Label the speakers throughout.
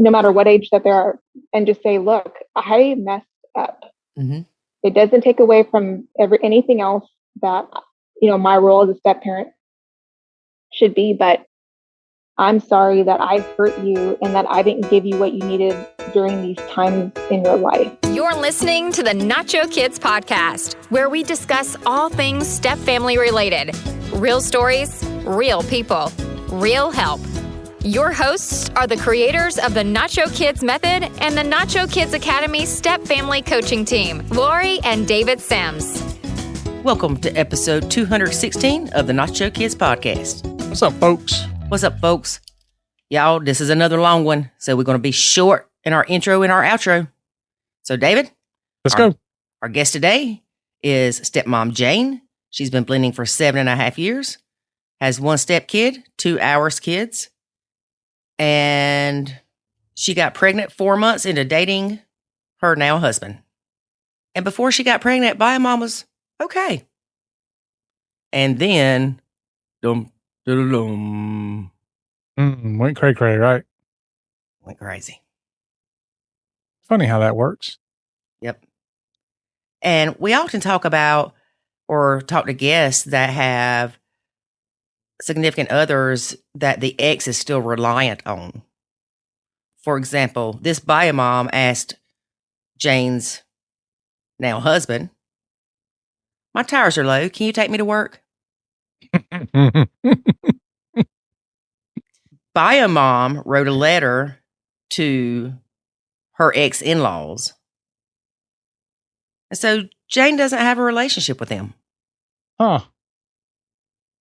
Speaker 1: no matter what age that they are, and just say, look, I messed up.
Speaker 2: Mm-hmm.
Speaker 1: It doesn't take away from anything else that, my role as a step parent should be, but I'm sorry that I hurt you and that I didn't give you what you needed during these times in your life.
Speaker 3: You're listening to the Nacho Kids podcast, where we discuss all things step family related. Real stories, real people, real help. Your hosts are the creators of the Nacho Kids Method and the Nacho Kids Academy Step Family Coaching Team, Lori and David Sims.
Speaker 2: Welcome to episode 216 of the Nacho Kids podcast.
Speaker 4: What's up, folks?
Speaker 2: What's up, folks? Y'all, this is another long one, so we're going to be short in our intro and our outro. So, David,
Speaker 4: let's go.
Speaker 2: Our guest today is stepmom Jane. She's been blending for 7.5 years, has one stepkid, 2 ours kids, and she got pregnant 4 months into dating her now husband. And before she got pregnant, bio-mom was okay. And then,
Speaker 4: Went cray-cray, right?
Speaker 2: Went crazy.
Speaker 4: Funny how that works.
Speaker 2: Yep. And we often talk about or talk to guests that have significant others that the ex is still reliant on. For example, this bio mom asked Jane's now husband, "My tires are low. Can you take me to work?" Bio mom wrote a letter to her ex-in-laws. And so Jane doesn't have a relationship with them.
Speaker 4: Huh.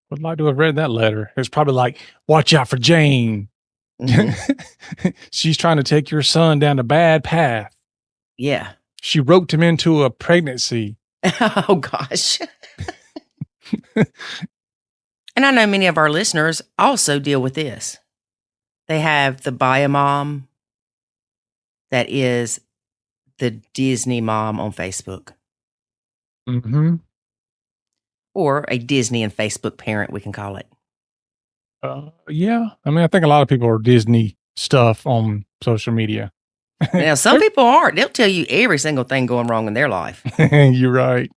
Speaker 4: Would like to have read that letter. It's probably like, watch out for Jane. Mm-hmm. She's trying to take your son down a bad path.
Speaker 2: Yeah.
Speaker 4: She roped him into a pregnancy.
Speaker 2: Oh, gosh. And I know many of our listeners also deal with this. They have the bio mom that is the Disney mom on Facebook.
Speaker 4: Mm-hmm.
Speaker 2: Or a Disney and Facebook parent, we can call it.
Speaker 4: Yeah. I mean, I think a lot of people are Disney stuff on social media.
Speaker 2: Now, some people aren't. They'll tell you every single thing going wrong in their life.
Speaker 4: You're right.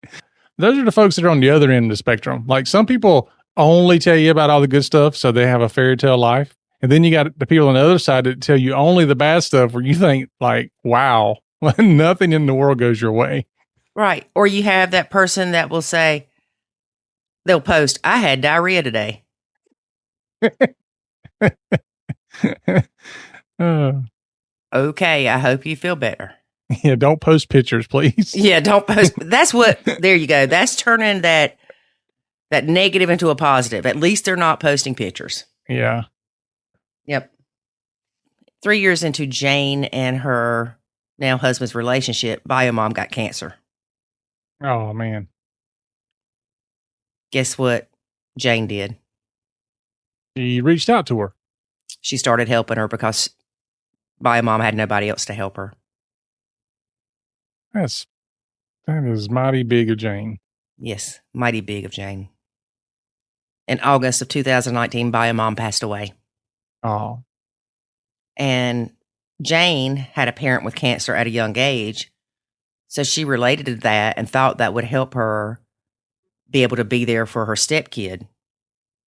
Speaker 4: Those are the folks that are on the other end of the spectrum. Like, some people only tell you about all the good stuff, so they have a fairy tale life. And then you got the people on the other side that tell you only the bad stuff, where you think, like, wow, nothing in the world goes your way.
Speaker 2: Right. Or you have that person that will say, they'll post, "I had diarrhea today." Okay, I hope you feel better.
Speaker 4: Yeah, don't post pictures, please.
Speaker 2: Yeah, don't post. That's what, there you go. That's turning that negative into a positive. At least they're not posting pictures.
Speaker 4: Yeah.
Speaker 2: Yep. 3 years into Jane and her now husband's relationship, bio mom got cancer.
Speaker 4: Oh, man.
Speaker 2: Guess what Jane did?
Speaker 4: She reached out to her.
Speaker 2: She started helping her because bio mom had nobody else to help her.
Speaker 4: That is mighty big of Jane.
Speaker 2: Yes, mighty big of Jane. In August of 2019, bio mom passed away.
Speaker 4: Oh.
Speaker 2: And Jane had a parent with cancer at a young age. So she related to that and thought that would help her be able to be there for her stepkid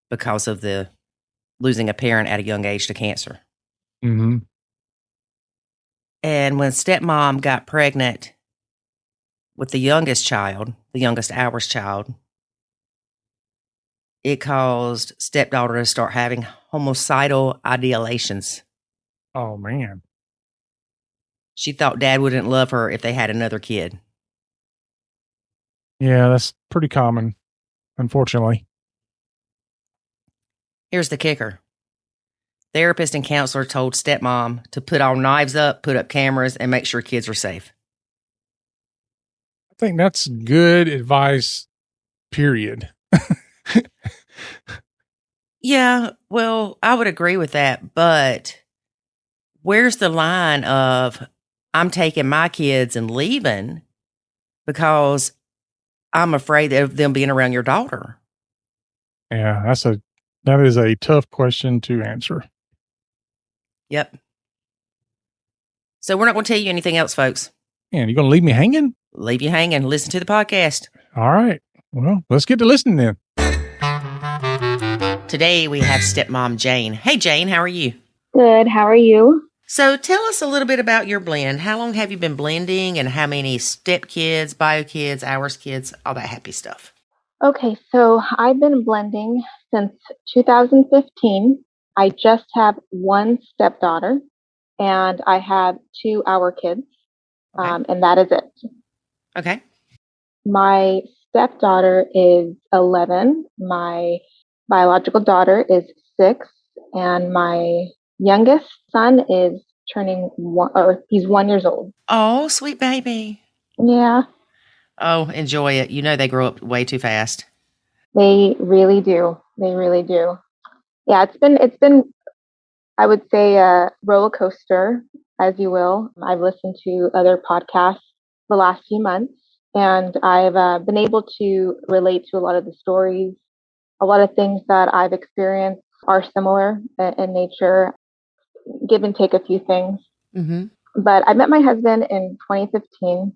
Speaker 2: because of the losing a parent at a young age to cancer.
Speaker 4: Mm-hmm.
Speaker 2: And when stepmom got pregnant with the youngest child, the youngest ours child, it caused stepdaughter to start having homicidal ideations.
Speaker 4: Oh, man.
Speaker 2: She thought dad wouldn't love her if they had another kid.
Speaker 4: Yeah, that's pretty common, unfortunately.
Speaker 2: Here's the kicker. Therapist and counselor told stepmom to put all knives up, put up cameras, and make sure kids are safe.
Speaker 4: I think that's good advice, period.
Speaker 2: Yeah, well, I would agree with that, but where's the line of I'm taking my kids and leaving because I'm afraid of them being around your daughter?
Speaker 4: Yeah, that is a tough question to answer.
Speaker 2: Yep. So we're not going to tell you anything else, folks.
Speaker 4: Man, you going to leave me hanging?
Speaker 2: Leave you hanging. Listen to the podcast.
Speaker 4: All right. Well, let's get to listening then.
Speaker 2: Today we have stepmom Jane. Hey, Jane, how are you?
Speaker 1: Good. How are you?
Speaker 2: So tell us a little bit about your blend. How long have you been blending and how many step kids, bio kids, ours kids, all that happy stuff?
Speaker 1: Okay, so I've been blending since 2015. I just have one stepdaughter and I have two our kids,
Speaker 2: Okay.
Speaker 1: and that is it.
Speaker 2: Okay.
Speaker 1: My stepdaughter is 11. My biological daughter is 6, and my youngest son is turning one, or he's 1 year old.
Speaker 2: Oh, sweet baby.
Speaker 1: Yeah,
Speaker 2: Oh, enjoy it. You know they grow up way too fast.
Speaker 1: they really do. They really do. Yeah, it's been I would say a roller coaster, as you will. I've listened to other podcasts the last few months, and I've been able to relate to a lot of the stories. A lot of things that I've experienced are similar in nature, give and take a few things.
Speaker 2: Mm-hmm.
Speaker 1: But I met my husband in 2015.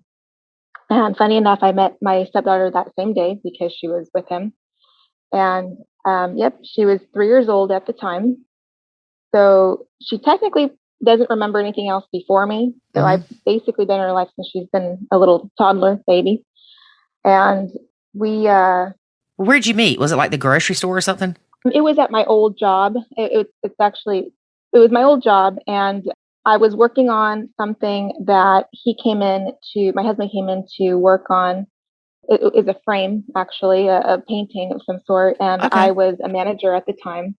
Speaker 1: And funny enough, I met my stepdaughter that same day because she was with him. And yep, she was 3 years old at the time. So she technically doesn't remember anything else before me. So
Speaker 2: Mm-hmm.
Speaker 1: I've basically been in her life since she's been a little toddler baby. And we,
Speaker 2: Where'd you meet? Was it like the grocery store or something?
Speaker 1: it was at my old job. It was my old job. And I was working on something that my husband came in to work on. It is a frame, actually, a painting of some sort. And
Speaker 2: Okay.
Speaker 1: I was a manager at the time.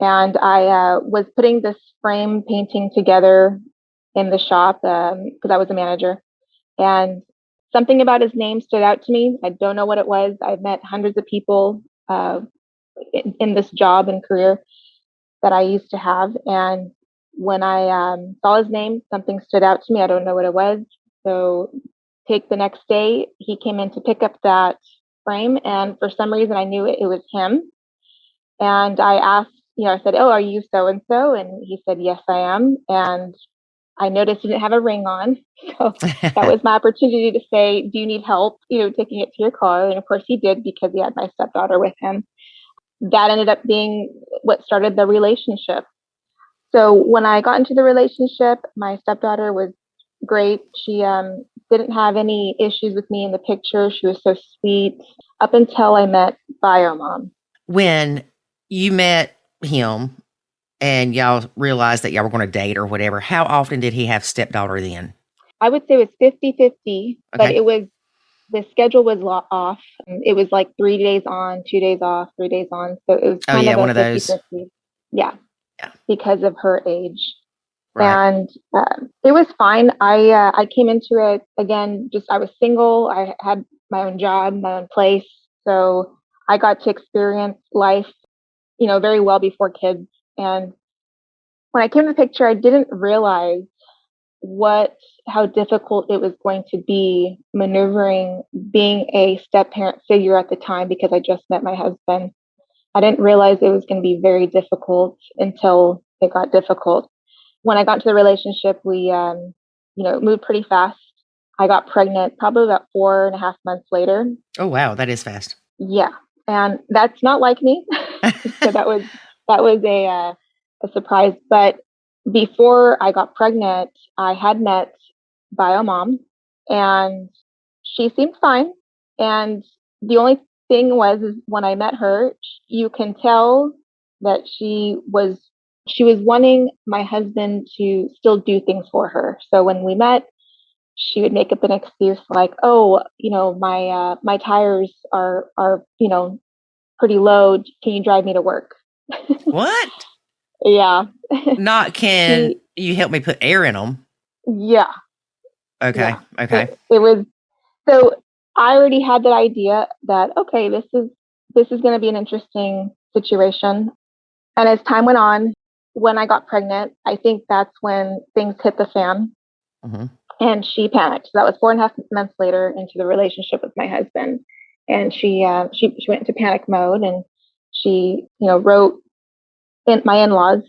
Speaker 1: And I was putting this frame painting together in the shop because I was a manager. And something about his name stood out to me. I don't know what it was. I've met hundreds of people in this job and career that I used to have. And when I saw his name, something stood out to me. I don't know what it was. So take the next day, he came in to pick up that frame. And for some reason, I knew it was him. And I asked, I said, "Oh, are you so and so?" And he said, "Yes, I am." And I noticed he didn't have a ring on. So that was my opportunity to say, "Do you need help, taking it to your car?" And of course he did because he had my stepdaughter with him. That ended up being what started the relationship. So when I got into the relationship, my stepdaughter was great. She didn't have any issues with me in the picture. She was so sweet up until I met Bio Mom.
Speaker 2: When you met him and y'all realized that y'all were going to date or whatever, how often did he have stepdaughter then?
Speaker 1: I would say it was 50-50, but
Speaker 2: Okay.
Speaker 1: the schedule was off. It was like 3 days on, 2 days off, 3 days on. So it was
Speaker 2: Oh,
Speaker 1: kind
Speaker 2: yeah,
Speaker 1: of
Speaker 2: one
Speaker 1: a
Speaker 2: of those.
Speaker 1: 50-50. Yeah,
Speaker 2: Yeah.
Speaker 1: because of her age.
Speaker 2: Right.
Speaker 1: And it was fine. I came into it again, I was single. I had my own job, my own place. So I got to experience life, very well before kids. And when I came to the picture, I didn't realize how difficult it was going to be maneuvering being a step parent figure at the time because I just met my husband. I didn't realize it was going to be very difficult until it got difficult. When I got into the relationship, we, moved pretty fast. I got pregnant probably about 4.5 months later.
Speaker 2: Oh, wow. That is fast.
Speaker 1: Yeah. And that's not like me. So that was a surprise. But before I got pregnant, I had met Bio Mom and she seemed fine. And the only thing is when I met her, you can tell that she was wanting my husband to still do things for her. So when we met, she would make up an excuse like, "Oh, my tires are pretty low. Can you drive me to work?"
Speaker 2: What?
Speaker 1: Yeah.
Speaker 2: Not can you help me put air in them?
Speaker 1: Yeah.
Speaker 2: Okay.
Speaker 1: Yeah.
Speaker 2: Okay.
Speaker 1: It was so I already had that idea that okay, this is going to be an interesting situation. And as time went on, when I got pregnant, I think that's when things hit the fan.
Speaker 2: Mm-hmm.
Speaker 1: And she panicked. So that was 4.5 months later into the relationship with my husband, and she went into panic mode, and she wrote in my in-laws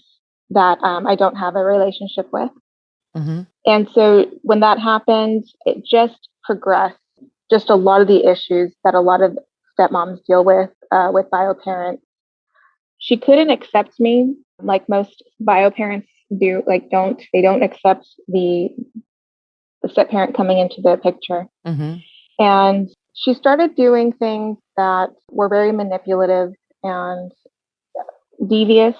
Speaker 1: that I don't have a relationship with,
Speaker 2: Mm-hmm.
Speaker 1: And so when that happened, it just progressed. Just a lot of the issues that a lot of stepmoms deal with bio parents. She couldn't accept me like most bio parents do. Like, they don't accept the step parent coming into the picture.
Speaker 2: Mm-hmm.
Speaker 1: And she started doing things that were very manipulative and devious,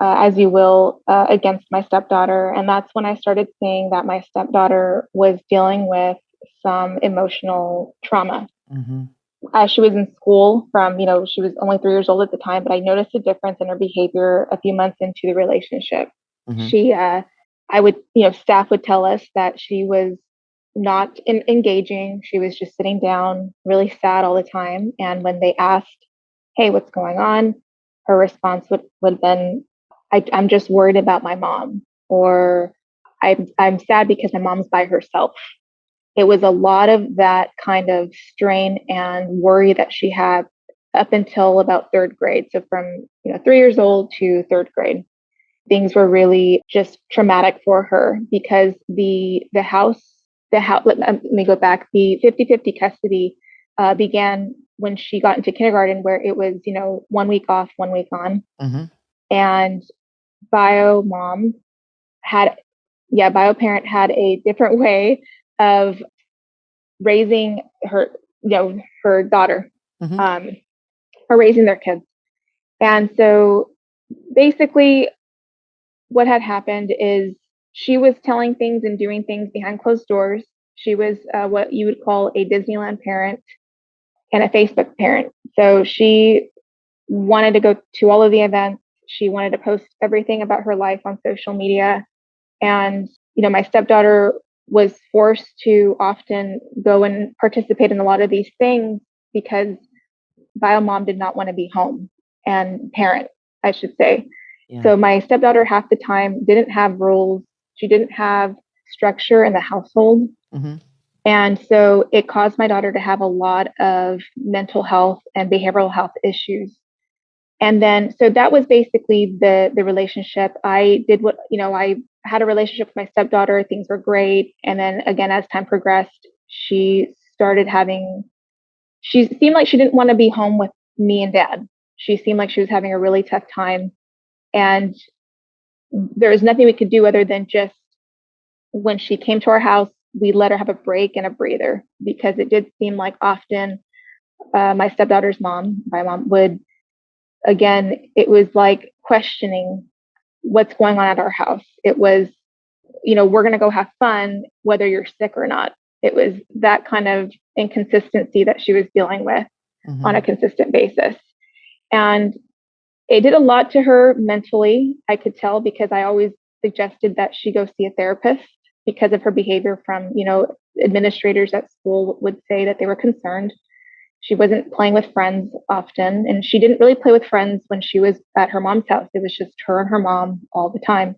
Speaker 1: as you will, against my stepdaughter. And that's when I started seeing that my stepdaughter was dealing with some emotional trauma.
Speaker 2: Mm-hmm.
Speaker 1: As she was in school she was only 3 years old at the time, but I noticed a difference in her behavior a few months into the relationship.
Speaker 2: Mm-hmm.
Speaker 1: Staff would tell us that she was not engaging. She was just sitting down, really sad all the time. And when they asked, hey, what's going on? Her response would have been, I'm just worried about my mom, or I'm sad because my mom's by herself. It was a lot of that kind of strain and worry that she had up until about third grade. So from 3 years old to third grade, things were really just traumatic for her because let me go back. The 50-50 custody began when she got into kindergarten, where it was 1 week off, 1 week on,
Speaker 2: Mm-hmm.
Speaker 1: and bio mom had bio parent had a different way of raising her daughter,
Speaker 2: Mm-hmm.
Speaker 1: or raising their kids. And so basically what had happened is she was telling things and doing things behind closed doors. She was what you would call a Disneyland parent and a Facebook parent. So she wanted to go to all of the events. She wanted to post everything about her life on social media. And, my stepdaughter was forced to often go and participate in a lot of these things because bio mom did not want to be home and parent, I should say.
Speaker 2: Yeah.
Speaker 1: So my stepdaughter half the time didn't have rules. She didn't have structure in the household.
Speaker 2: Mm-hmm.
Speaker 1: And so it caused my daughter to have a lot of mental health and behavioral health issues. And then, so that was basically the relationship. I did I had a relationship with my stepdaughter. Things were great. And then again, as time progressed, she seemed like she didn't want to be home with me and dad. She seemed like she was having a really tough time. And there was nothing we could do other than just, when she came to our house, we let her have a break and a breather, because it did seem like often my stepdaughter's mom, my mom, would, again, it was like questioning what's going on at our house. It was, we're going to go have fun, whether you're sick or not. It was that kind of inconsistency that she was dealing with
Speaker 2: Mm-hmm.
Speaker 1: on a consistent basis. And it did a lot to her mentally, I could tell, because I always suggested that she go see a therapist because of her behavior. From, administrators at school would say that they were concerned. She wasn't playing with friends often, and she didn't really play with friends when she was at her mom's house. It was just her and her mom all the time.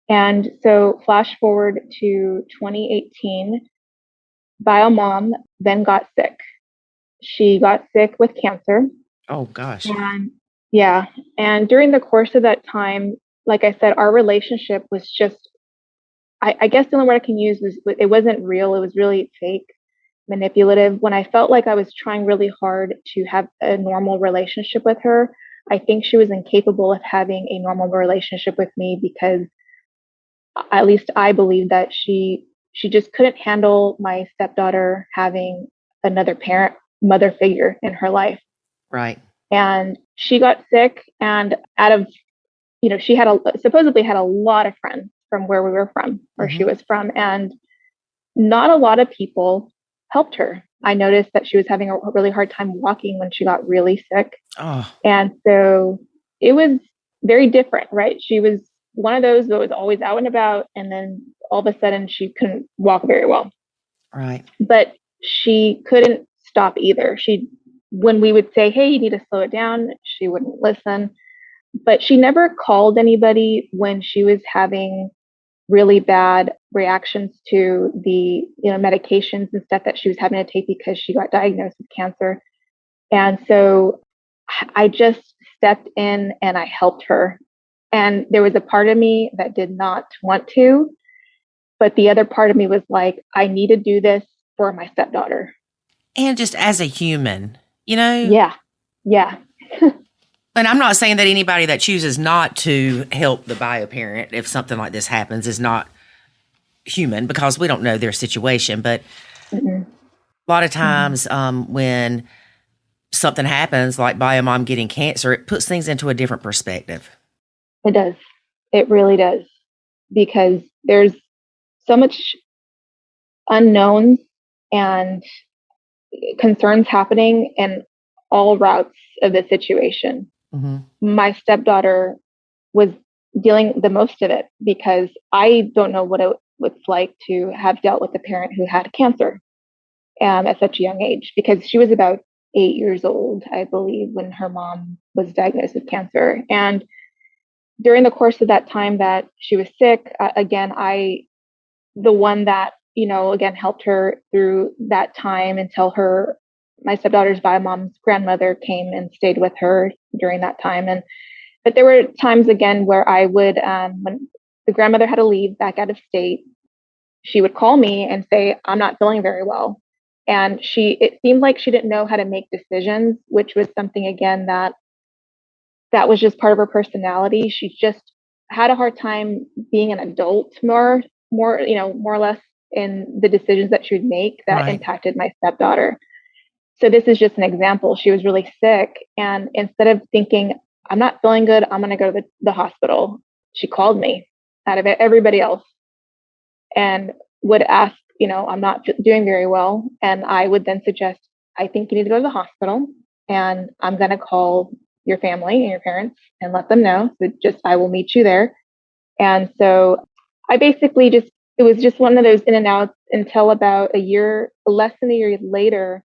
Speaker 1: And so flash forward to 2018, bio mom then got sick. She got sick with cancer.
Speaker 2: Oh gosh.
Speaker 1: And yeah. And during the course of that time, like I said, our relationship was just, I guess the only word I can use is, it wasn't real. It was really fake, manipulative. When I felt like I was trying really hard to have a normal relationship with her, I think she was incapable of having a normal relationship with me, because at least I believe that she just couldn't handle my stepdaughter having another parent, mother figure in her life.
Speaker 2: Right.
Speaker 1: And she got sick, and out of, she supposedly had a lot of friends from where we were from, where she was from, and not a lot of people helped her. I noticed that she was having a really hard time walking when she got really sick.
Speaker 2: Oh.
Speaker 1: And so it was very different, right? She was one of those that was always out and about, and then all of a sudden she couldn't walk very well.
Speaker 2: Right.
Speaker 1: But she couldn't stop either. When we would say, hey, you need to slow it down, she wouldn't listen. But she never called anybody when she was having really bad reactions to the medications and stuff that she was having to take, because she got diagnosed with cancer. And so I just stepped in and I helped her. And there was a part of me that did not want to, But the other part of me was like, I need to do this for my stepdaughter.
Speaker 2: And just as a human, you know?
Speaker 1: Yeah. Yeah.
Speaker 2: And I'm not saying that anybody that chooses not to help the bio parent if something like this happens is not human, because we don't know their situation. But
Speaker 1: Mm-mm.
Speaker 2: a lot of times when something happens, like bio mom getting cancer, it puts things into a different perspective.
Speaker 1: It does. It really does. Because there's so much unknowns and concerns happening in all routes of the situation.
Speaker 2: Mm-hmm.
Speaker 1: My stepdaughter was dealing the most of it because I don't know what it's like to have dealt with a parent who had cancer at such a young age, because she was about 8 years old, I believe, when her mom was diagnosed with cancer. And during the course of that time that she was sick, again, the one that, again, helped her through that time until my stepdaughter's bio mom's grandmother came and stayed with her during that time. But there were times again where I would, when the grandmother had to leave back out of state, she would call me and say, I'm not feeling very well. And it seemed like she didn't know how to make decisions, which was something again that was just part of her personality. She just had a hard time being an adult more, more or less in the decisions that she would make that
Speaker 2: Right.
Speaker 1: impacted my stepdaughter. So this is just an example. She was really sick. And instead of thinking, I'm not feeling good, I'm going to go to the hospital, she called me out of everybody else and would ask, I'm not doing very well. And I would then suggest, I think you need to go to the hospital, and I'm going to call your family and your parents and let them know. So I will meet you there. And so I basically it was just one of those in and outs until about less than a year later,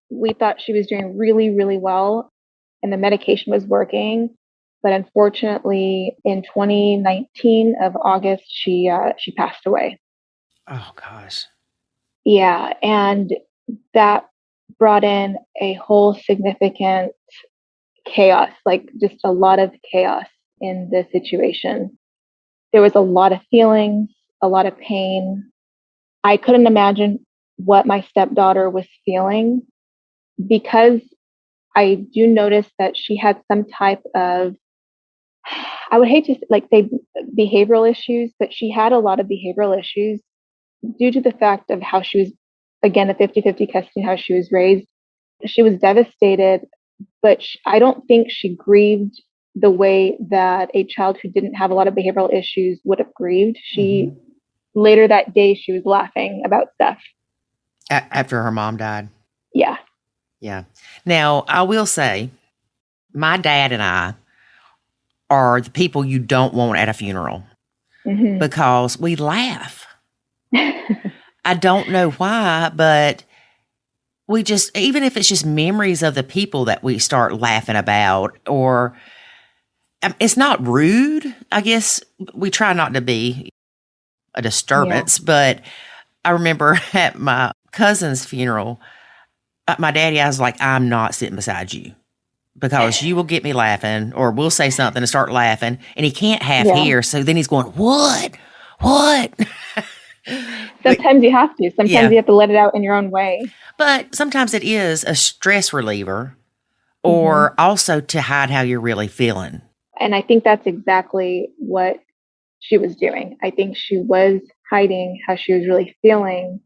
Speaker 1: we thought she was doing really, really well and the medication was working. But unfortunately, in 2019 of August, she passed away.
Speaker 2: Oh, gosh.
Speaker 1: Yeah. And that brought in a whole significant chaos, like just a lot of chaos in the situation. There was a lot of feelings, a lot of pain. I couldn't imagine what my stepdaughter was feeling, because I do notice that she had some type of, I would hate to say behavioral issues, but she had a lot of behavioral issues due to the fact of how she was, again, the 50-50 custody, how she was raised. She was devastated, but I don't think she grieved the way that a child who didn't have a lot of behavioral issues would have grieved. Later that day, she was laughing about stuff.
Speaker 2: After her mom died.
Speaker 1: Yeah.
Speaker 2: Yeah. Now, I will say, my dad and I are the people you don't want at a funeral because we laugh. I don't know why, but we just, even if it's just memories of the people that we start laughing about, or it's not rude. I guess we try not to be a disturbance, but I remember at my cousin's funeral, my daddy, I was like, I'm not sitting beside you because you will get me laughing, or we'll say something and start laughing, and he can't hear. So then he's going, what?
Speaker 1: Sometimes you have to. Sometimes you have to let it out in your own way.
Speaker 2: But sometimes it is a stress reliever, or also to hide how you're really feeling.
Speaker 1: And I think that's exactly what she was doing. I think she was hiding how she was really feeling.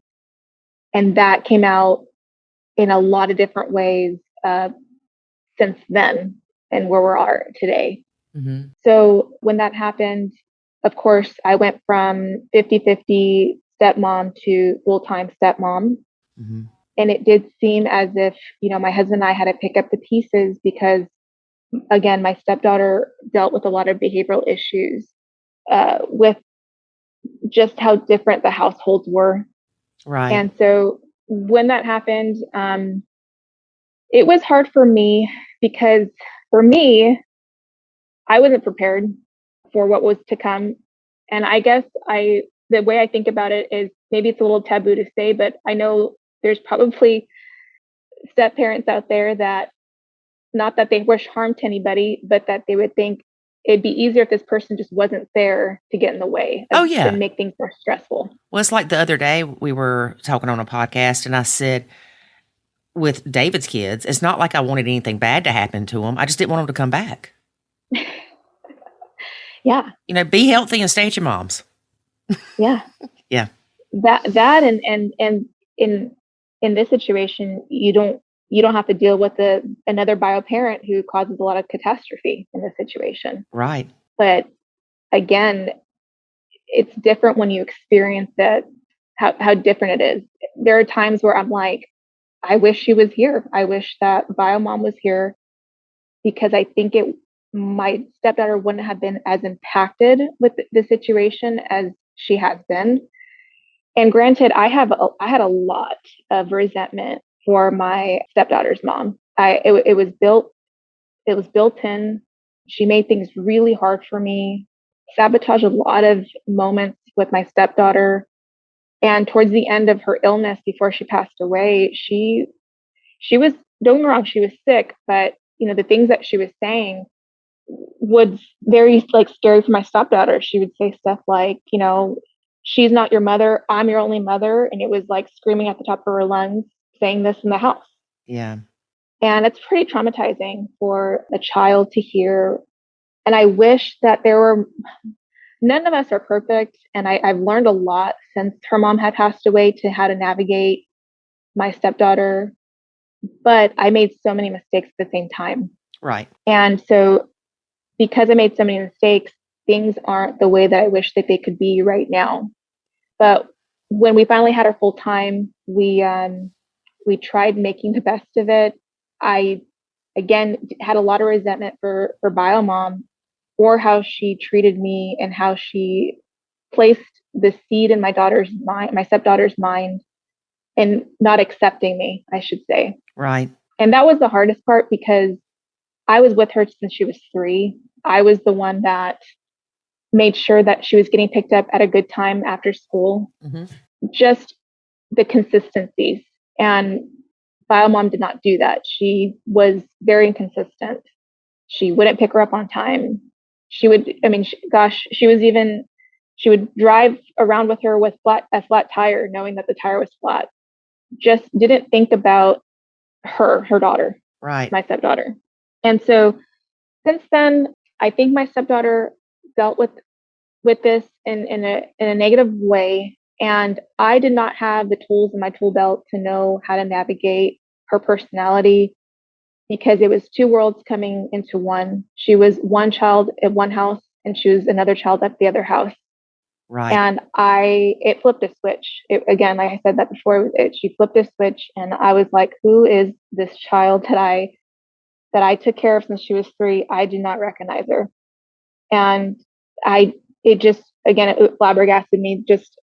Speaker 1: And that came out in a lot of different ways since then and where we are today. So when that happened, of course, I went from 50-50 stepmom to full-time stepmom. And it did seem as if, my husband and I had to pick up the pieces because, again, my stepdaughter dealt with a lot of behavioral issues with just how different the households were.
Speaker 2: Right.
Speaker 1: And so when that happened, it was hard for me because for me, I wasn't prepared for what was to come. And I guess the way I think about it is, maybe it's a little taboo to say, but I know there's probably step parents out there that, not that they wish harm to anybody, but that they would think, it'd be easier if this person just wasn't there to get in the way
Speaker 2: Oh, yeah.
Speaker 1: and make things more stressful.
Speaker 2: Well, it's like the other day we were talking on a podcast and I said, with David's kids, it's not like I wanted anything bad to happen to them. I just didn't want them to come back.
Speaker 1: Yeah.
Speaker 2: Be healthy and stay at your mom's.
Speaker 1: Yeah.
Speaker 2: Yeah.
Speaker 1: That and in this situation, you don't have to deal with another bio parent who causes a lot of catastrophe in this situation.
Speaker 2: Right.
Speaker 1: But again, it's different when you experience it, how different it is. There are times where I'm like, I wish she was here. I wish that bio mom was here, because I think my stepdaughter wouldn't have been as impacted with the situation as she has been. And granted, I had a lot of resentment for my stepdaughter's mom. It was built in. She made things really hard for me, sabotaged a lot of moments with my stepdaughter. And towards the end of her illness, before she passed away, she was, don't get me wrong, she was sick, but the things that she was saying was very scary for my stepdaughter. She would say stuff like, she's not your mother, I'm your only mother. And it was like screaming at the top of her lungs, saying this in the house.
Speaker 2: Yeah.
Speaker 1: And it's pretty traumatizing for a child to hear. And I wish that none of us are perfect. And I've learned a lot since her mom had passed away to how to navigate my stepdaughter. But I made so many mistakes at the same time.
Speaker 2: Right.
Speaker 1: And so because I made so many mistakes, things aren't the way that I wish that they could be right now. But when we finally had her full time, we tried making the best of it. I, again, had a lot of resentment for bio mom, for how she treated me and how she placed the seed in my stepdaughter's mind, and not accepting me, I should say.
Speaker 2: Right.
Speaker 1: And that was the hardest part, because I was with her since she was 3. I was the one that made sure that she was getting picked up at a good time after school.
Speaker 2: Mm-hmm.
Speaker 1: Just the consistencies. And bio mom did not do that. She was very inconsistent. She wouldn't pick her up on time. She would, she would drive around with her with a flat tire, knowing that the tire was flat. Just didn't think about her daughter,
Speaker 2: right,
Speaker 1: my stepdaughter. And so since then, I think my stepdaughter dealt with this in a negative way. And I did not have the tools in my tool belt to know how to navigate her personality, because it was 2 worlds coming into one. She was one child at one house and she was another child at the other house.
Speaker 2: right.
Speaker 1: And it flipped a switch. Again, like I said that before, she flipped a switch, and I was like, who is this child that I took care of since she was 3? I do not recognize her. And it flabbergasted me, just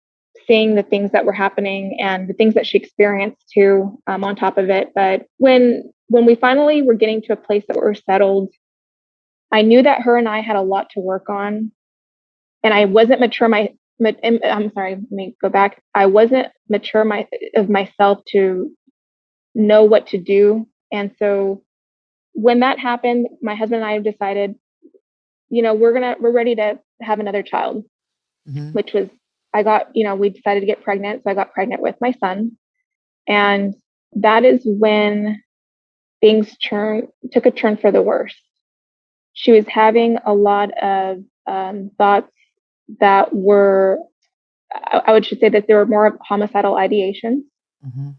Speaker 1: seeing the things that were happening and the things that she experienced too, on top of it. But when we finally were getting to a place that we were settled, I knew that her and I had a lot to work on. And I wasn't mature. I'm sorry, let me go back. I wasn't mature of myself to know what to do. And so when that happened, my husband and I decided, we're ready to have another child,
Speaker 2: Mm-hmm.
Speaker 1: which was, we decided to get pregnant. So I got pregnant with my son. And that is when things took a turn for the worse. She was having a lot of thoughts that were, I would say that there were more homicidal ideations.
Speaker 2: Mm-hmm.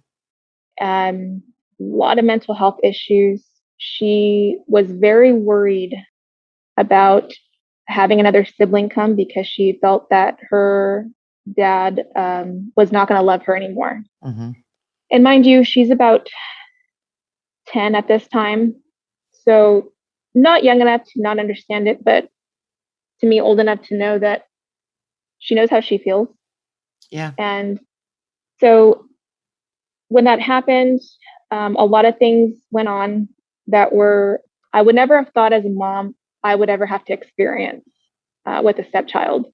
Speaker 1: A lot of mental health issues. She was very worried about having another sibling come, because she felt that her dad was not going to love her anymore.
Speaker 2: Mm-hmm.
Speaker 1: And mind you, she's about 10 at this time. So not young enough to not understand it, but to me, old enough to know that she knows how she feels.
Speaker 2: Yeah.
Speaker 1: And so when that happened, a lot of things went on that I would never have thought as a mom I would ever have to experience with a stepchild.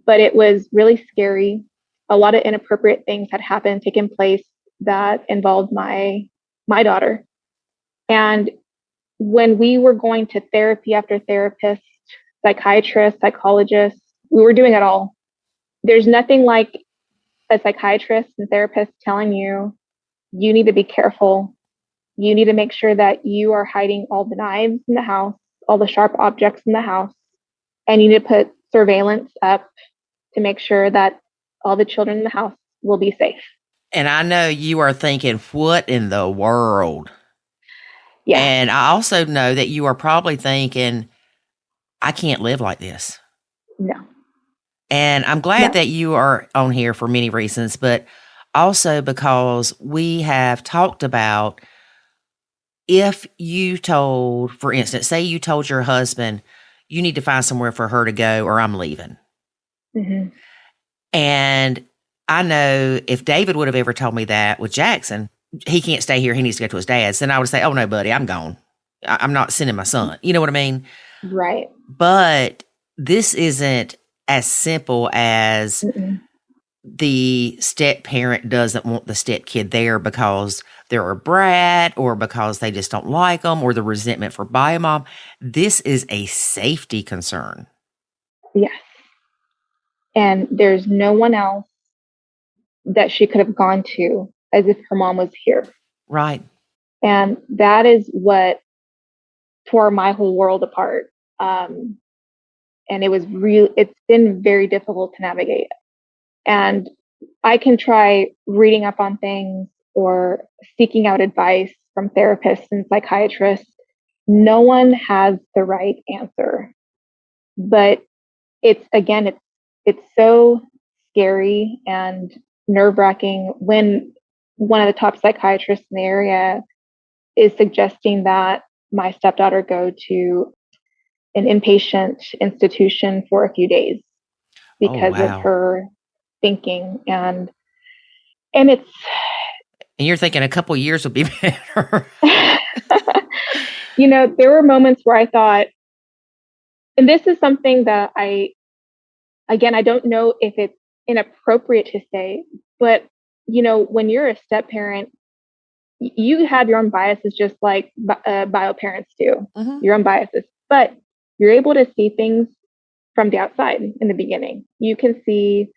Speaker 1: But it was really scary. A lot of inappropriate things had taken place that involved my daughter. And when we were going to therapy after therapist, psychiatrists, psychologists. We were doing it all. There's nothing like a psychiatrist and therapist telling you, you need to be careful. You need to make sure that you are hiding all the knives in the house, all the sharp objects in the house, and you need to put surveillance up to make sure that all the children in the house will be safe.
Speaker 2: And I know you are thinking, what in the world?
Speaker 1: Yeah.
Speaker 2: And I also know that you are probably thinking, I can't live like this.
Speaker 1: No.
Speaker 2: And I'm glad that you are on here for many reasons, but also because we have talked about if you told, for instance, say you told your husband, you need to find somewhere for her to go or I'm leaving.
Speaker 1: Mm-hmm.
Speaker 2: And I know if David would have ever told me that with Jackson, he can't stay here, he needs to go to his dad's, then I would say, oh no, buddy, I'm gone. I'm not sending my son. You know what I mean?
Speaker 1: Right.
Speaker 2: But this isn't as simple as the step parent doesn't want the step kid there because they're a brat or because they just don't like them or the resentment for bio mom. This is a safety concern.
Speaker 1: Yes. And there's no one else that she could have gone to as if her mom was here.
Speaker 2: Right.
Speaker 1: And that is what tore my whole world apart. And it's been very difficult to navigate. And I can try reading up on things or seeking out advice from therapists and psychiatrists. No one has the right answer. But it's so scary and nerve-wracking when one of the top psychiatrists in the area is suggesting that my stepdaughter go to an inpatient institution for a few days because of her thinking and it's
Speaker 2: and you're thinking a couple years would be better.
Speaker 1: There were moments where I thought, and this is something that I don't know if it's inappropriate to say, but when you're a step parent, you have your own biases just like bio parents do, your own biases, but you're able to see things from the outside in the beginning. You can see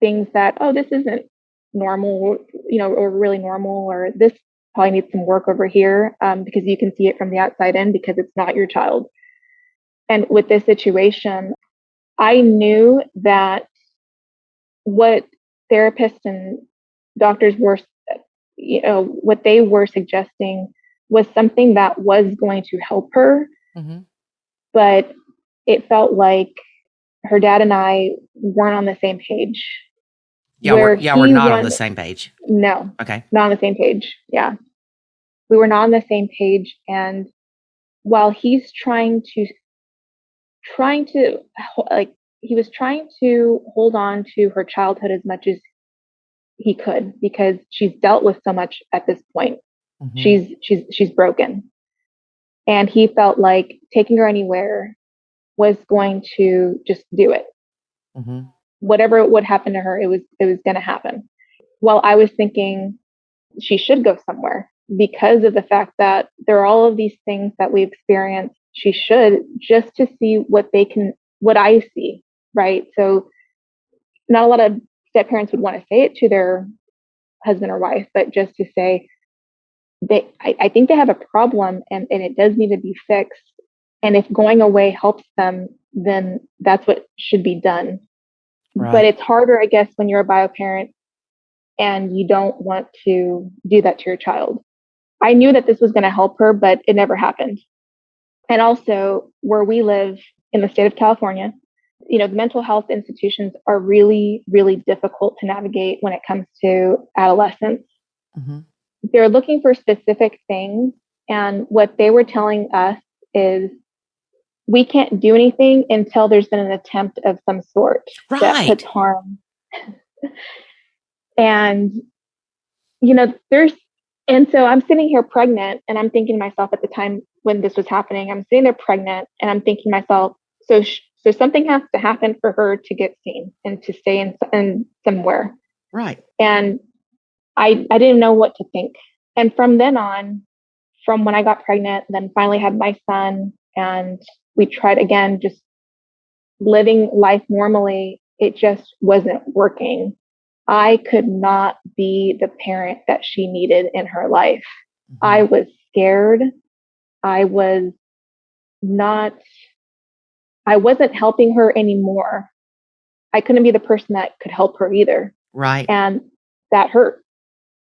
Speaker 1: things that, oh, this isn't normal, or really normal, or this probably needs some work over here, because you can see it from the outside in because it's not your child. And with this situation, I knew that what therapists and doctors were, what they were suggesting was something that was going to help her. But it felt like her dad and I weren't on the same page.
Speaker 2: Y'all were not on the same page.
Speaker 1: No.
Speaker 2: Okay.
Speaker 1: Not on the same page. Yeah. We were not on the same page. And while he's trying to he was trying to hold on to her childhood as much as he could because she's dealt with so much at this point. She's broken. And he felt like taking her anywhere was going to just do it. Whatever would happen to her, it was going to happen. While I was thinking she should go somewhere because of the fact that there are all of these things that we experience. She should, just to see what I see, right? So not a lot of step parents would want to say it to their husband or wife, but just to say, I think they have a problem and it does need to be fixed. And if going away helps them, then that's what should be done. Right. But it's harder, I guess, when you're a bio parent and you don't want to do that to your child. I knew that this was going to help her, but it never happened. And also where we live in the state of California, the mental health institutions are really, really difficult to navigate when it comes to adolescents. They're looking for specific things. And what they were telling us is we can't do anything until there's been an attempt of some sort that puts harm. And, so I'm sitting here pregnant and I'm thinking to myself at the time when this was happening, I'm sitting there pregnant and I'm thinking to myself, so something has to happen for her to get seen and to stay in somewhere.
Speaker 2: Right.
Speaker 1: And I didn't know what to think. And from then on, from when I got pregnant, then finally had my son, and we tried again, just living life normally, it just wasn't working. I could not be the parent that she needed in her life.
Speaker 2: Mm-hmm.
Speaker 1: I was scared. I was not, I wasn't helping her anymore. I couldn't be the person that could help her either.
Speaker 2: Right.
Speaker 1: And that hurt.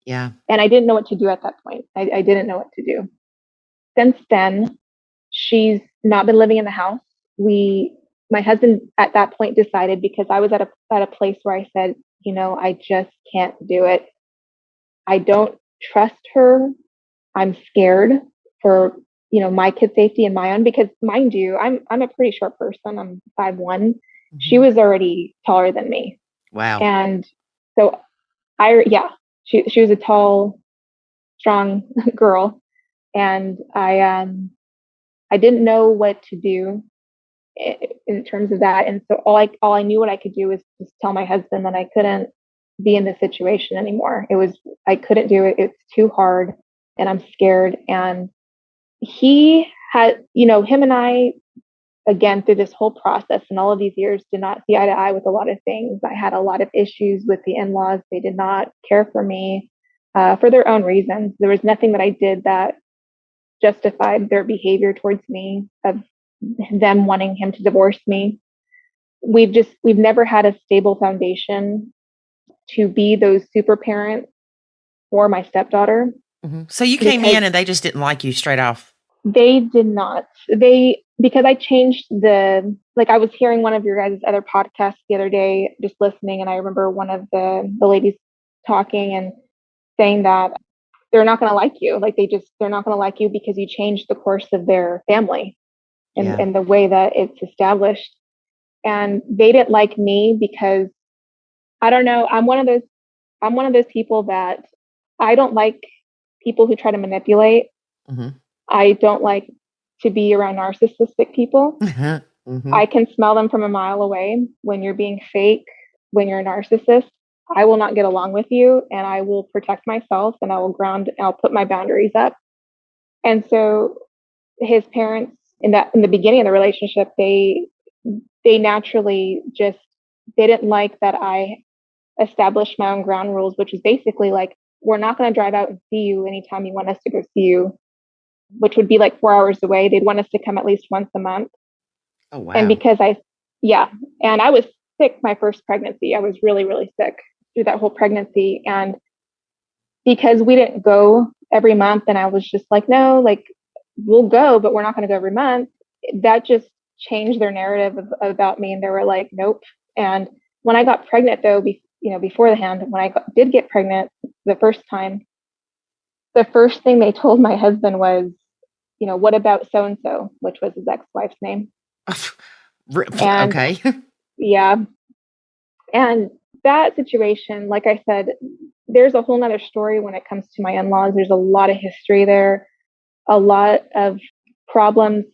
Speaker 2: Yeah.
Speaker 1: And I didn't know what to do at that point. I didn't know what to do. Since then, she's not been living in the house. My husband at that point decided, because I was at a place where I said, I just can't do it. I don't trust her. I'm scared for, my kid's safety and my own, because mind you, I'm a pretty short person. I'm 5'1".
Speaker 2: Mm-hmm.
Speaker 1: She was already taller than me.
Speaker 2: Wow.
Speaker 1: And so she was a tall, strong girl. And I didn't know what to do in terms of that. And so all I knew what I could do was just tell my husband that I couldn't be in this situation anymore. I couldn't do it. It's too hard and I'm scared. And he had, him and I, again, through this whole process and all of these years, did not see eye to eye with a lot of things. I had a lot of issues with the in-laws. They did not care for me for their own reasons. There was nothing that I did that justified their behavior towards me, of them wanting him to divorce me. We've never had a stable foundation to be those super parents for my stepdaughter.
Speaker 2: Mm-hmm. So you came in and they just didn't like you straight off.
Speaker 1: They did not. Because I changed I was hearing one of your guys' other podcasts the other day, just listening. And I remember one of the ladies talking and saying that they're not going to like you. They're not going to like you because you changed the course of their family and the way that it's established. And they didn't like me because, I don't know, I'm one of those people that I don't like people who try to manipulate.
Speaker 2: Mm-hmm.
Speaker 1: I don't like to be around narcissistic people.
Speaker 2: Mm-hmm.
Speaker 1: I can smell them from a mile away. When you're being fake, when you're a narcissist, I will not get along with you, and I will protect myself, and I'll put my boundaries up. And so his parents in the beginning of the relationship, they naturally they didn't like that I established my own ground rules, which is basically like, we're not going to drive out and see you anytime you want us to go see you, which would be like 4 hours away. They'd want us to come at least once a month.
Speaker 2: Oh, wow.
Speaker 1: And and I was sick my first pregnancy. I was really, really sick through that whole pregnancy. And because we didn't go every month, and I was just like, no, like, we'll go, but we're not going to go every month. That just changed their narrative about me. And they were like, nope. And when I got pregnant, though, beforehand, when I did get pregnant the first time, the first thing they told my husband was, what about so-and-so, which was his ex-wife's name. And
Speaker 2: okay.
Speaker 1: Yeah. And that situation, like I said, there's a whole nother story when it comes to my in-laws. There's a lot of history there, a lot of problems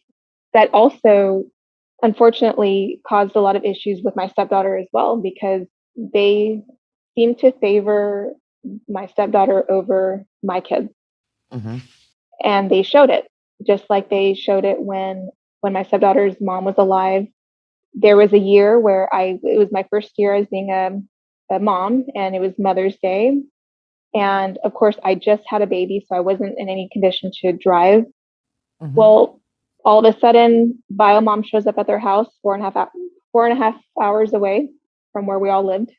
Speaker 1: that also, unfortunately, caused a lot of issues with my stepdaughter as well, because they seem to favor my stepdaughter over my kids.
Speaker 2: Mm-hmm.
Speaker 1: And they showed it, just like they showed it when my stepdaughter's mom was alive. There was a year where it was my first year as being a mom, and it was Mother's Day. And of course, I just had a baby, so I wasn't in any condition to drive.
Speaker 2: Mm-hmm.
Speaker 1: Well, all of a sudden, Biomom shows up at their house 4.5 hours away from where we all lived.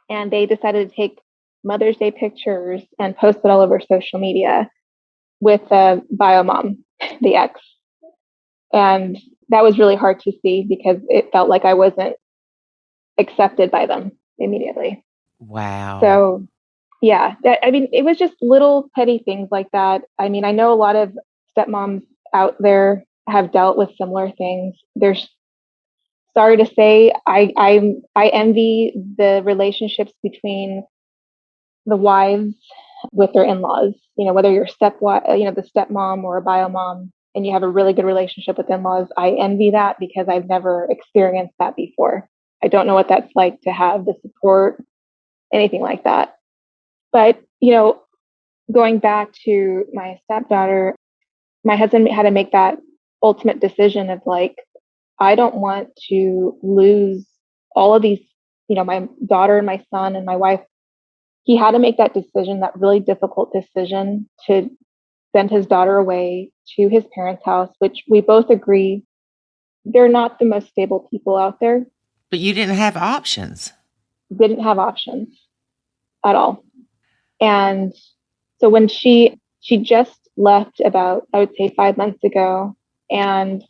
Speaker 1: And they decided to take Mother's Day pictures and post it all over social media with Biomom, the ex. And that was really hard to see because it felt like I wasn't accepted by them immediately.
Speaker 2: Wow.
Speaker 1: So, yeah, it was just little petty things like that. I mean, I know a lot of stepmoms out there have dealt with similar things. There's, sorry to say, I envy the relationships between the wives with their in-laws. Whether you're the stepmom or a biomom, and you have a really good relationship with in-laws, I envy that because I've never experienced that before. I don't know what that's like to have the support, anything like that. But, going back to my stepdaughter, my husband had to make that ultimate decision of like, I don't want to lose all of these, my daughter and my son and my wife. He had to make that decision, that really difficult decision to send his daughter away to his parents' house, which we both agree they're not the most stable people out there.
Speaker 2: But you didn't have options.
Speaker 1: Didn't have options at all. And so when she just left about, I would say 5 months ago, and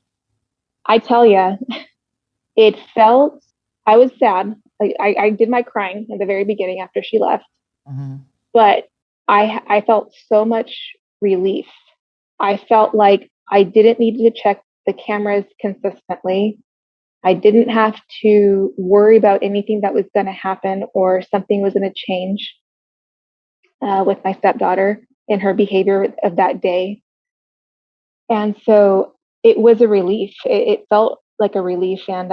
Speaker 1: I tell you, I was sad. I did my crying at the very beginning after she left, but I felt so much relief. I felt like I didn't need to check the cameras consistently. I didn't have to worry about anything that was going to happen or something was going to change with my stepdaughter and her behavior of that day. And so it was a relief. It felt like a relief. And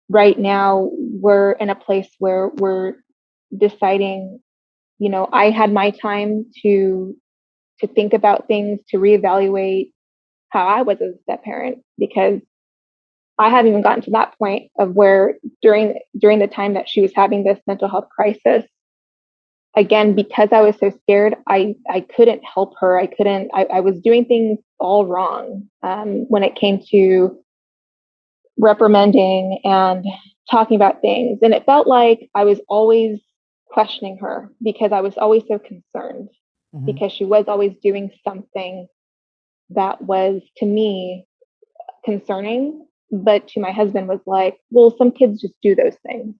Speaker 1: right now, we're in a place where we're deciding, I had my time to think about things, to reevaluate how I was as a step parent, because I haven't even gotten to that point of where during the time that she was having this mental health crisis, again, because I was so scared, I couldn't help her. I was doing things all wrong when it came to reprimanding and talking about things. And it felt like I was always questioning her because I was always so concerned because she was always doing something that was, to me, concerning, but to my husband was like, well, some kids just do those things.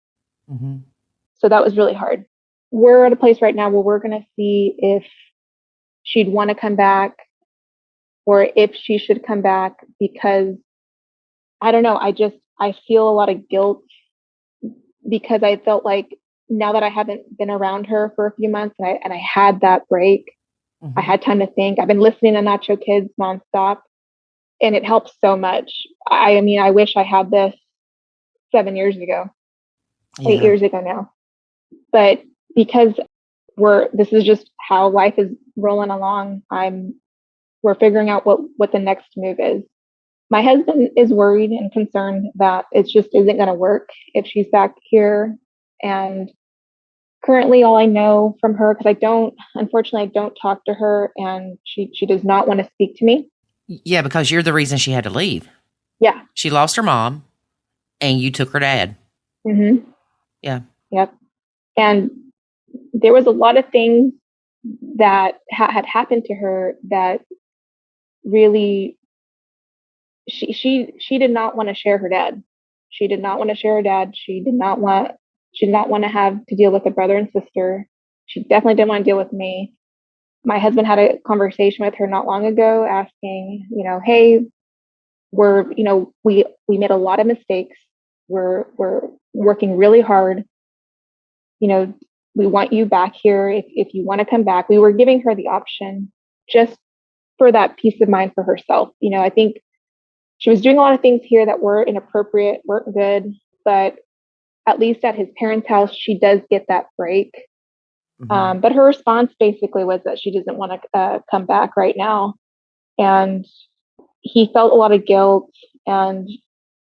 Speaker 1: So that was really hard. We're at a place right now where we're going to see if she'd want to come back or if she should come back, because I don't know. I feel a lot of guilt because I felt like now that I haven't been around her for a few months and I had that break, I had time to think. I've been listening to Nacho Kids nonstop, and it helps so much. I mean, I wish I had this 7 years ago, 8 years ago now. But because this is just how life is rolling along, we're figuring out what the next move is. My husband is worried and concerned that it just isn't going to work if she's back here. And currently all I know from her, because unfortunately I don't talk to her, and she does not want to speak to me.
Speaker 2: Yeah, because you're the reason she had to leave.
Speaker 1: Yeah.
Speaker 2: She lost her mom and you took her dad. Yeah.
Speaker 1: Yep. And there was a lot of things that had happened to her that really, she did not want to share her dad. She did not want to share her dad. She did not want to have to deal with a brother and sister. She definitely didn't want to deal with me. My husband had a conversation with her not long ago asking, hey, we made a lot of mistakes. We're working really hard. We want you back here if you want to come back. We were giving her the option just for that peace of mind for herself. I think she was doing a lot of things here that were inappropriate, weren't good, but at least at his parents' house, she does get that break. But her response basically was that she doesn't want to come back right now. And he felt a lot of guilt, and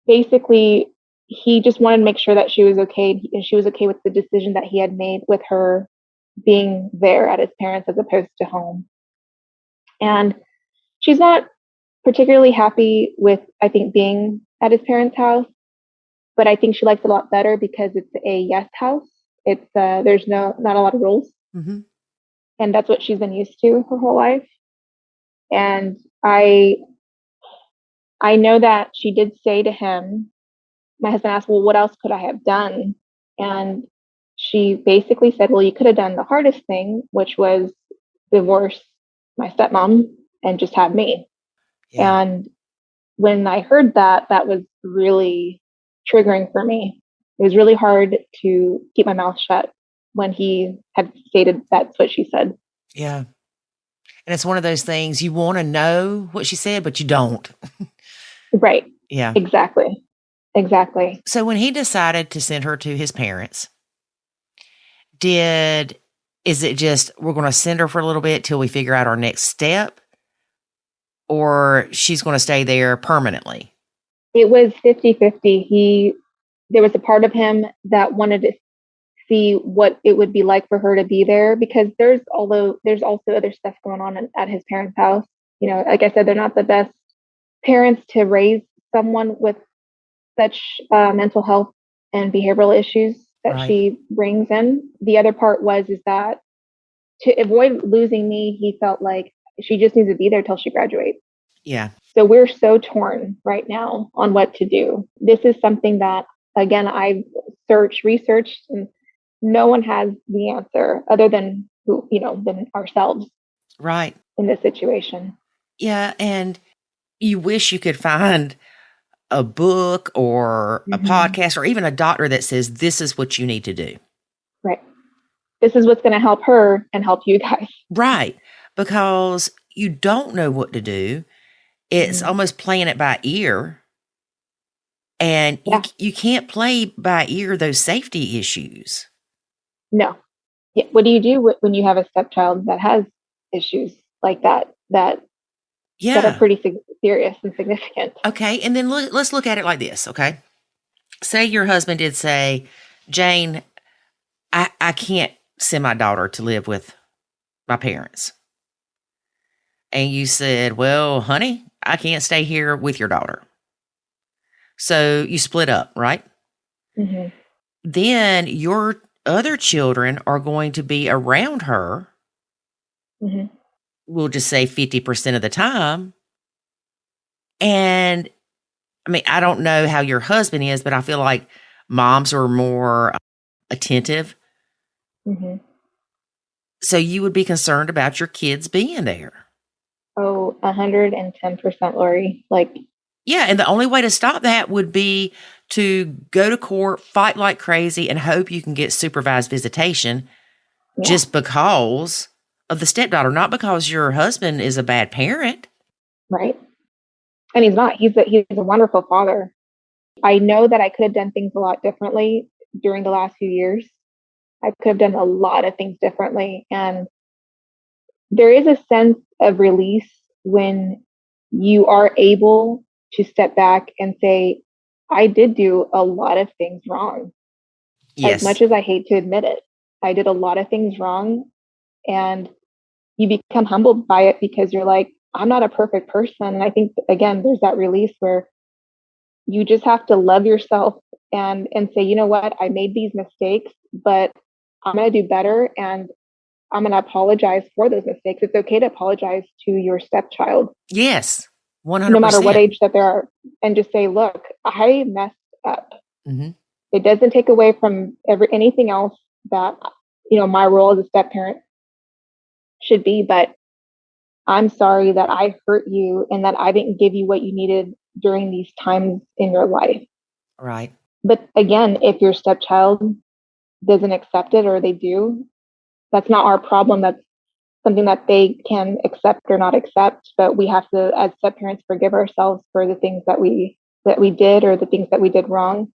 Speaker 1: basically he just wanted to make sure that she was okay, and she was okay with the decision that he had made with her being there at his parents as opposed to home. And she's not particularly happy with, I think, being at his parents' house, but I think she likes it a lot better because it's a yes house. It's there's not a lot of rules, and that's what she's been used to her whole life. And I know that she did say to him, my husband asked, well, what else could I have done? And she basically said, well, you could have done the hardest thing, which was divorce my stepmom and just have me. Yeah. And when I heard that, that was really triggering for me. It was really hard to keep my mouth shut when he had stated that's what she said.
Speaker 2: Yeah. And it's one of those things you want to know what she said, but you don't.
Speaker 1: Right.
Speaker 2: Yeah.
Speaker 1: Exactly.
Speaker 2: So when he decided to send her to his parents, is it just, we're going to send her for a little bit till we figure out our next step, or she's going to stay there permanently?
Speaker 1: It was 50-50. There was a part of him that wanted to see what it would be like for her to be there, because there's also other stuff going on at his parents' house. Like I said, they're not the best parents to raise someone with such mental health and behavioral issues that
Speaker 2: Right.
Speaker 1: she brings in. The other part is that to avoid losing me, he felt like she just needs to be there till she graduates.
Speaker 2: Yeah.
Speaker 1: So we're so torn right now on what to do. This is something that, again, I've researched, and no one has the answer other than than ourselves
Speaker 2: Right.
Speaker 1: in this situation.
Speaker 2: Yeah. And you wish you could find a book or a podcast or even a doctor that says this is what you need to do.
Speaker 1: Right. This is what's going to help her and help you guys.
Speaker 2: Right. Because you don't know what to do. It's almost playing it by ear. And you can't play by ear those safety issues.
Speaker 1: No. Yeah. What do you do when you have a stepchild that has issues like that are pretty serious and significant?
Speaker 2: Okay. And then let's look at it like this. Okay. Say your husband did say, Jane, I can't send my daughter to live with my parents. And you said, well, honey, I can't stay here with your daughter. So you split up, right?
Speaker 1: Mm-hmm.
Speaker 2: Then your other children are going to be around her.
Speaker 1: Mm-hmm.
Speaker 2: We'll just say 50% of the time. And I mean, I don't know how your husband is, but I feel like moms are more attentive.
Speaker 1: Mm-hmm.
Speaker 2: So you would be concerned about your kids being there.
Speaker 1: Oh, 110%, Lori.
Speaker 2: Yeah, and the only way to stop that would be to go to court, fight like crazy, and hope you can get supervised visitation just because of the stepdaughter, not because your husband is a bad parent.
Speaker 1: Right. And he's not. He's a wonderful father. I know that I could have done things a lot differently during the last few years. I could have done a lot of things differently. And there is a sense of release when you are able to step back and say, I did do a lot of things wrong.
Speaker 2: Yes.
Speaker 1: As much as I hate to admit it, I did a lot of things wrong. And you become humbled by it because you're like, I'm not a perfect person. And I think, again, there's that release where you just have to love yourself and say, you know what, I made these mistakes, but I'm going to do better. And I'm going to apologize for those mistakes. It's okay to apologize to your stepchild.
Speaker 2: Yes, 100%.
Speaker 1: No matter what age that they are, and just say, look, I messed up.
Speaker 2: Mm-hmm.
Speaker 1: It doesn't take away from anything else that, my role as a step parent should be, but I'm sorry that I hurt you and that I didn't give you what you needed during these times in your life.
Speaker 2: Right.
Speaker 1: But again, if your stepchild doesn't accept it, or they do, that's not our problem. That's something that they can accept or not accept. But we have to, as step parents, forgive ourselves for the things that we did, or the things that we did wrong.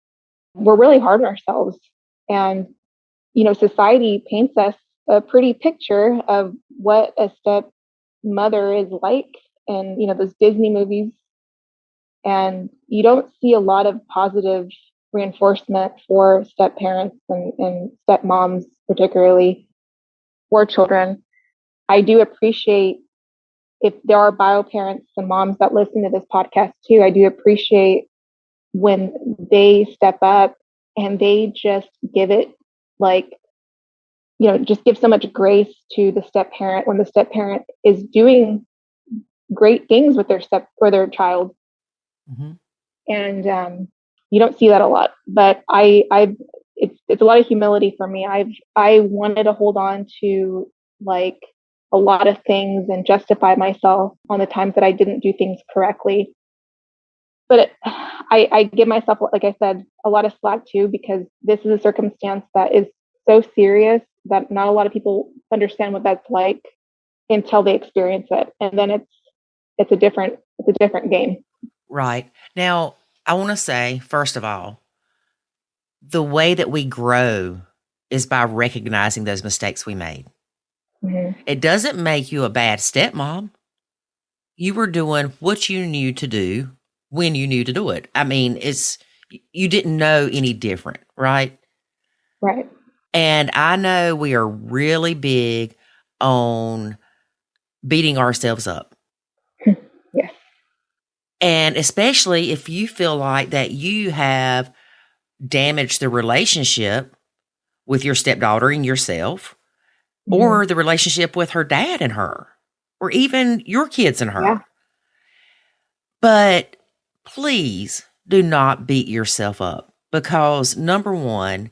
Speaker 1: We're really hard on ourselves. And, society paints us a pretty picture of what a stepmother is like in, those Disney movies. And you don't see a lot of positive reinforcement for step parents and stepmoms, particularly for children. I do appreciate, if there are bio parents and moms that listen to this podcast too, I do appreciate when they step up and they just give it, just give so much grace to the step parent when the step parent is doing great things with their child.
Speaker 2: Mm-hmm.
Speaker 1: And you don't see that a lot, but it's a lot of humility for me. I wanted to hold on to a lot of things and justify myself on the times that I didn't do things correctly. But I give myself, like I said, a lot of slack too, because this is a circumstance that is so serious that not a lot of people understand what that's like until they experience it. And then it's a different game.
Speaker 2: Right. Now, I want to say, first of all, the way that we grow is by recognizing those mistakes we made.
Speaker 1: Mm-hmm.
Speaker 2: It doesn't make you a bad stepmom. You were doing what you knew to do when you knew to do it. I mean, you didn't know any different, right?
Speaker 1: Right.
Speaker 2: And I know we are really big on beating ourselves up.
Speaker 1: Yes.
Speaker 2: And especially if you feel like that you have damaged the relationship with your stepdaughter and yourself, or the relationship with her dad and her, or even your kids and her.
Speaker 1: Yeah.
Speaker 2: But please do not beat yourself up, because number one,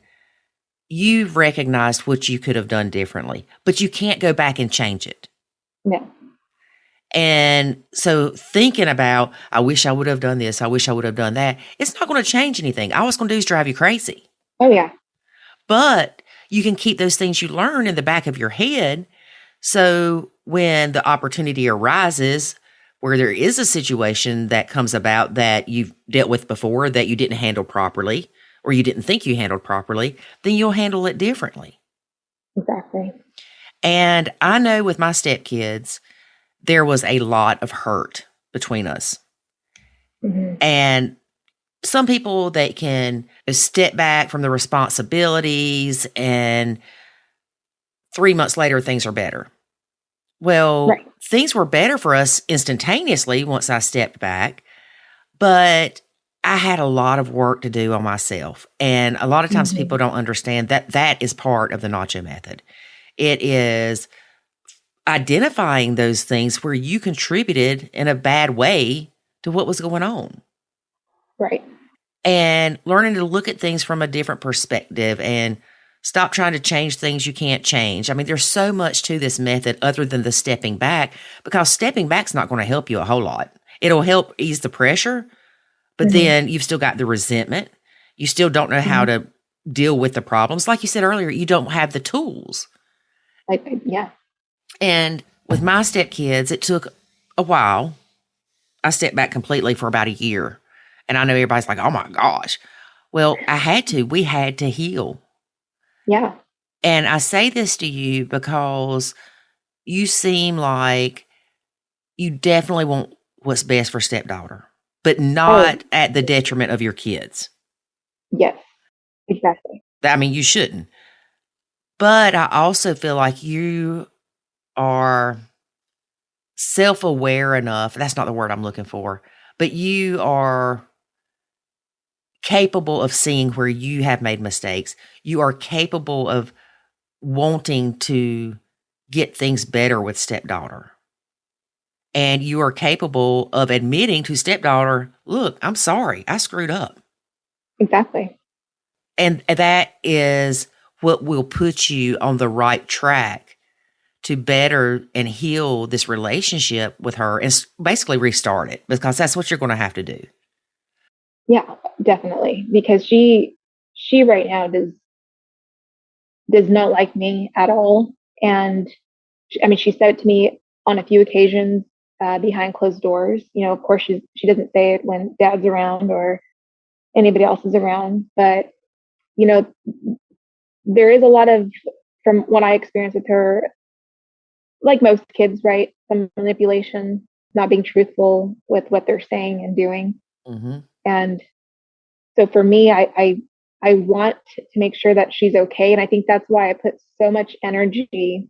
Speaker 2: you've recognized what you could have done differently, but you can't go back and change it.
Speaker 1: No.
Speaker 2: And so thinking about, I wish I would have done this, I wish I would have done that, it's not going to change anything. All it's going to do is drive you crazy.
Speaker 1: Oh, yeah.
Speaker 2: But you can keep those things you learn in the back of your head. So when the opportunity arises where there is a situation that comes about that you've dealt with before that you didn't handle properly, or you didn't think you handled properly, then you'll handle it differently.
Speaker 1: Exactly.
Speaker 2: And I know with my stepkids, there was a lot of hurt between us. And some people, they can step back from the responsibilities and 3 months later, things are better. Well,
Speaker 1: Right.
Speaker 2: things were better for us instantaneously once I stepped back, but I had a lot of work to do on myself. And a lot of times people don't understand that that is part of the Nacho method. It is identifying those things where you contributed in a bad way to what was going on.
Speaker 1: Right.
Speaker 2: And learning to look at things from a different perspective and stop trying to change things you can't change. I mean, there's so much to this method other than the stepping back, because stepping back's not going to help you a whole lot. It'll help ease the pressure, but then you've still got the resentment. You still don't know how to deal with the problems. Like you said earlier, you don't have the tools.
Speaker 1: Yeah.
Speaker 2: And with my stepkids, it took a while. I stepped back completely for about a year. And I know everybody's like, oh my gosh. Well, I had to. We had to heal.
Speaker 1: Yeah.
Speaker 2: And I say this to you because you seem like you definitely want what's best for stepdaughter, but not at the detriment of your kids.
Speaker 1: Yes. Exactly.
Speaker 2: I mean, you shouldn't. But I also feel like you are self-aware enough. That's not the word I'm looking for, but you are capable of seeing where you have made mistakes. You are capable of wanting to get things better with stepdaughter. And you are capable of admitting to stepdaughter, look, I'm sorry, I screwed up.
Speaker 1: Exactly.
Speaker 2: And that is what will put you on the right track to better and heal this relationship with her and basically restart it, because that's what you're going to have to do.
Speaker 1: Yeah, definitely. Because she right now does not like me at all. And she said it to me on a few occasions behind closed doors. Of course, she doesn't say it when dad's around or anybody else is around. But, there is a lot of, from what I experienced with her, like most kids, right? Some manipulation, not being truthful with what they're saying and doing. And so for me, I want to make sure that she's okay. And I think that's why I put so much energy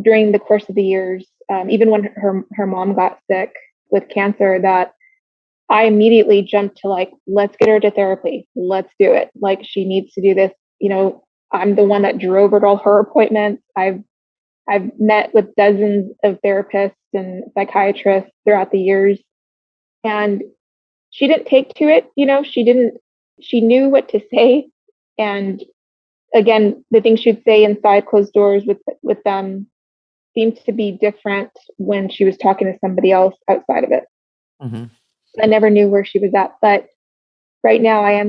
Speaker 1: during the course of the years, even when her mom got sick with cancer, that I immediately jumped to like, let's get her to therapy. Let's do it. Like, she needs to do this. I'm the one that drove her to all her appointments. I've met with dozens of therapists and psychiatrists throughout the years, and she didn't take to it. She knew what to say. And again, the things she'd say inside closed doors with them seemed to be different when she was talking to somebody else outside of it. I never knew where she was at, but right now I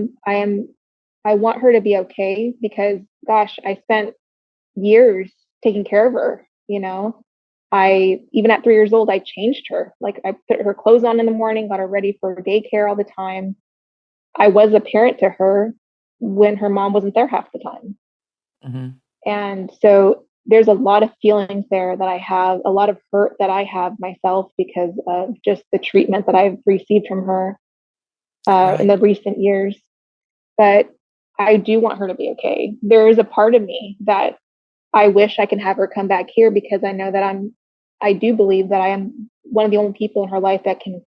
Speaker 1: want her to be okay, because gosh, I spent years taking care of her. Even at 3 years old, I changed her. Like, I put her clothes on in the morning, got her ready for daycare all the time. I was a parent to her when her mom wasn't there half the time. And so there's a lot of feelings there that I have, a lot of hurt that I have myself because of just the treatment that I've received from her in
Speaker 2: Right.
Speaker 1: the recent years. But I do want her to be okay. There is a part of me that I wish I can have her come back here because I know that I do believe that I am one of the only people in her life that can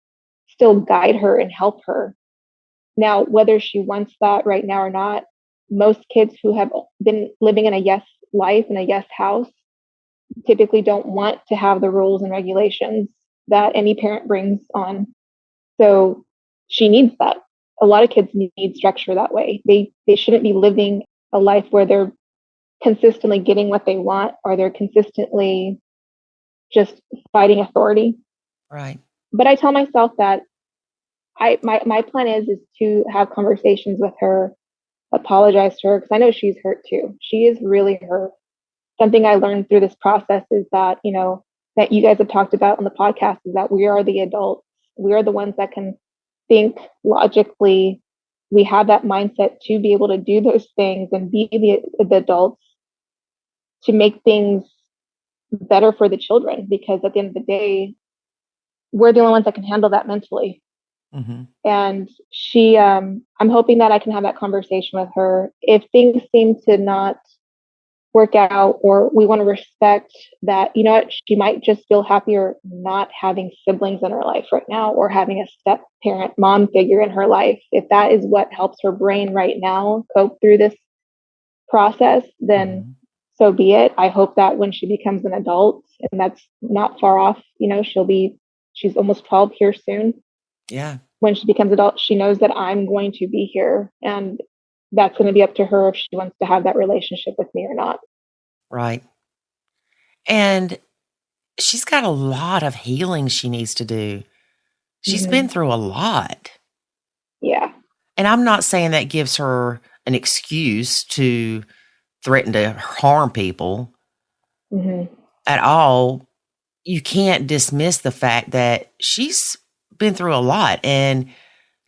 Speaker 1: still guide her and help her. Now, whether she wants that right now or not, most kids who have been living in a yes life in a yes house typically don't want to have the rules and regulations that any parent brings on. So she needs that. A lot of kids need structure that way. They shouldn't be living a life where they're consistently getting what they want or they're consistently just fighting authority.
Speaker 2: Right.
Speaker 1: But I tell myself that my plan is to have conversations with her, apologize to her because I know she's hurt too. She is really hurt. Something I learned through this process is that, that you guys have talked about on the podcast is that we are the adults. We are the ones that can think logically. We have that mindset to be able to do those things and be the adults to make things better for the children because at the end of the day, we're the only ones that can handle that mentally.
Speaker 2: Mm-hmm.
Speaker 1: And I'm hoping that I can have that conversation with her. If things seem to not work out or we want to respect that, she might just feel happier not having siblings in her life right now or having a step parent mom figure in her life. If that is what helps her brain right now cope through this process, then
Speaker 2: Mm-hmm.
Speaker 1: so be it. I hope that when she becomes an adult, and that's not far off, she's almost 12 here soon.
Speaker 2: Yeah.
Speaker 1: When she becomes adult, she knows that I'm going to be here and that's going to be up to her if she wants to have that relationship with me or not.
Speaker 2: Right. And she's got a lot of healing she needs to do. She's been through a lot.
Speaker 1: Yeah.
Speaker 2: And I'm not saying that gives her an excuse to threaten to harm people at all. You can't dismiss the fact that she's been through a lot and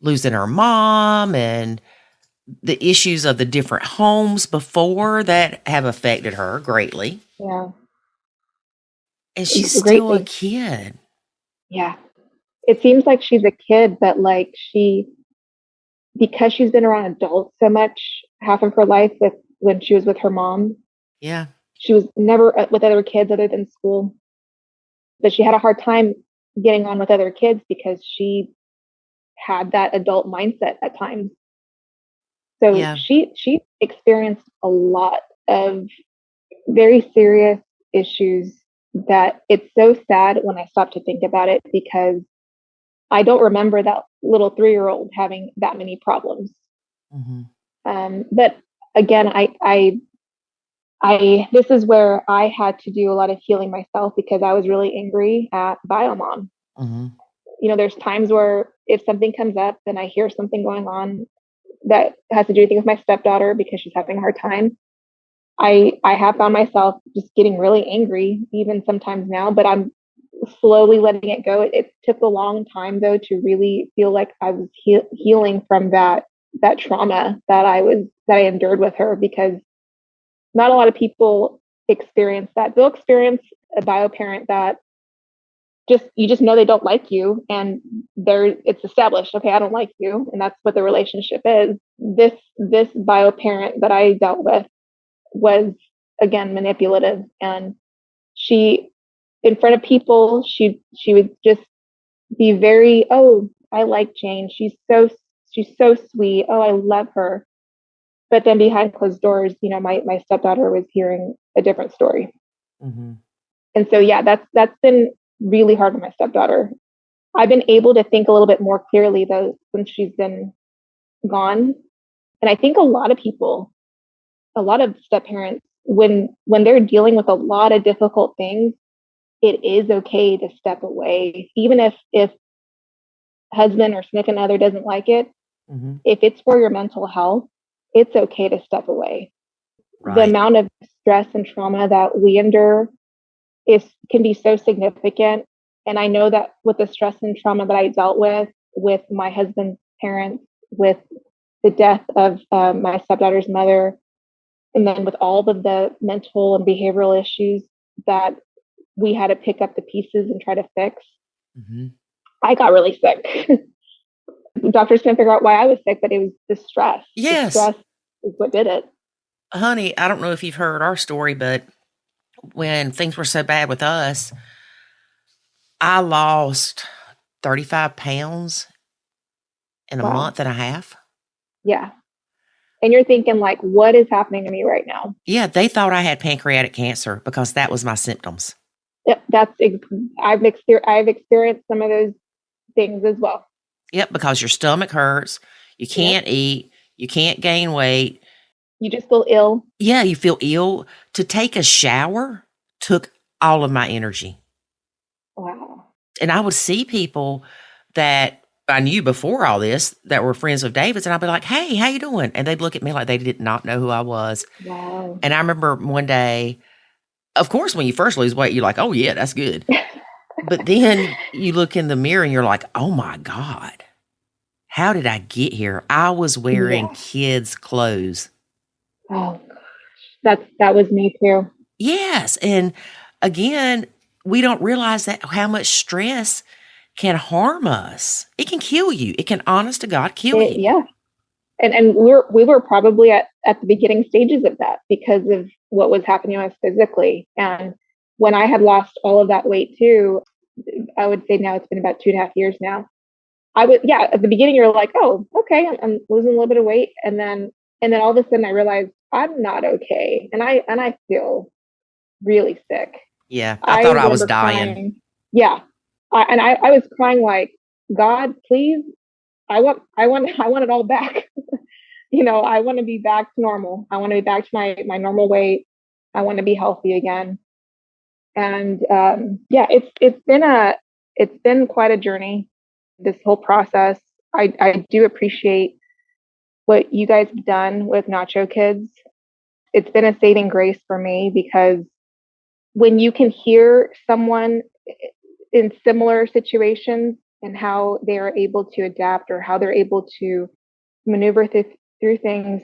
Speaker 2: losing her mom and the issues of the different homes before that have affected her greatly.
Speaker 1: Yeah.
Speaker 2: And she's still a
Speaker 1: Greatly.
Speaker 2: kid.
Speaker 1: Yeah. It seems like she's a kid, but like because she's been around adults so much, half of her life when she was with her mom,
Speaker 2: Yeah.
Speaker 1: she was never with other kids other than school. But she had a hard time getting on with other kids because she had that adult mindset at times. So
Speaker 2: Yeah.
Speaker 1: she experienced a lot of very serious issues that it's so sad when I stop to think about it because I don't remember that little 3-year-old having that many problems. But again, I this is where I had to do a lot of healing myself because I was really angry at Biomom. There's times where if something comes up and I hear something going on that has to do with my stepdaughter because she's having a hard time, I have found myself just getting really angry, even sometimes now, but I'm slowly letting it go. It took a long time though to really feel like I was healing from that trauma that I endured with her because not a lot of people experience that. They'll experience a bio parent that you just know they don't like you and it's established, okay, I don't like you, and that's what the relationship is. This bio parent that I dealt with was again manipulative, and she in front of people she would just be very, oh, I like Jane, she's so sweet, oh, I love her. But then behind closed doors, my stepdaughter was hearing a different story. And so yeah, that's been really hard on my stepdaughter. I've been able to think a little bit more clearly though since she's been gone. And I think a lot of step parents, when they're dealing with a lot of difficult things, it is okay to step away, even if husband or significant other doesn't like it. If it's for your mental health, it's okay to step away.
Speaker 2: Right.
Speaker 1: The amount of stress and trauma that we endure can be so significant. And I know that with the stress and trauma that I dealt with my husband's parents, with the death of my stepdaughter's mother, And then with all of the mental and behavioral issues that we had to pick up the pieces and try to fix, I got really sick. Doctors couldn't figure out why I was sick, but it was the stress.
Speaker 2: Yes.
Speaker 1: The stress is what did it.
Speaker 2: Honey, I don't know if you've heard our story, but when things were so bad with us, I lost 35 pounds in a month and a half.
Speaker 1: Yeah. And you're thinking, like, what is happening to me right now?
Speaker 2: Yeah, they thought I had pancreatic cancer because that was my symptoms.
Speaker 1: Yep, I've experienced some of those things as well.
Speaker 2: Yep, because your stomach hurts, you can't eat, you can't gain weight.
Speaker 1: You just feel ill.
Speaker 2: Yeah, you feel ill. To take a shower took all of my energy.
Speaker 1: Wow.
Speaker 2: And I would see people that I knew before all this that were friends of David's, and I'd be like, hey, how you doing? And they'd look at me like they did not know who I was.
Speaker 1: Wow.
Speaker 2: And I remember one day, of course, when you first lose weight, you're like, oh, yeah, that's good. But then you look in the mirror and you're like, oh, my God, how did I get here? I was wearing kids' clothes.
Speaker 1: Oh, gosh. That was me too.
Speaker 2: Yes. And again, we don't realize that how much stress can harm us. It can kill you. It can, honest to God, kill you.
Speaker 1: Yeah. And we were probably at the beginning stages of that because of what was happening to us physically. And when I had lost all of that weight too, I would say now it's been about 2.5 years now. At the beginning you're like, oh, okay, I'm losing a little bit of weight. And then all of a sudden I realized I'm not okay. And I feel really sick.
Speaker 2: Yeah. I thought I was dying.
Speaker 1: Crying. Yeah. I was crying like, God, please, I want it all back. I want to be back to normal. I want to be back to my normal weight. I want to be healthy again. And it's been quite a journey, this whole process. I do appreciate what you guys have done with Nacho Kids. It's been a saving grace for me because when you can hear someone in similar situations and how they are able to adapt or how they're able to maneuver through things,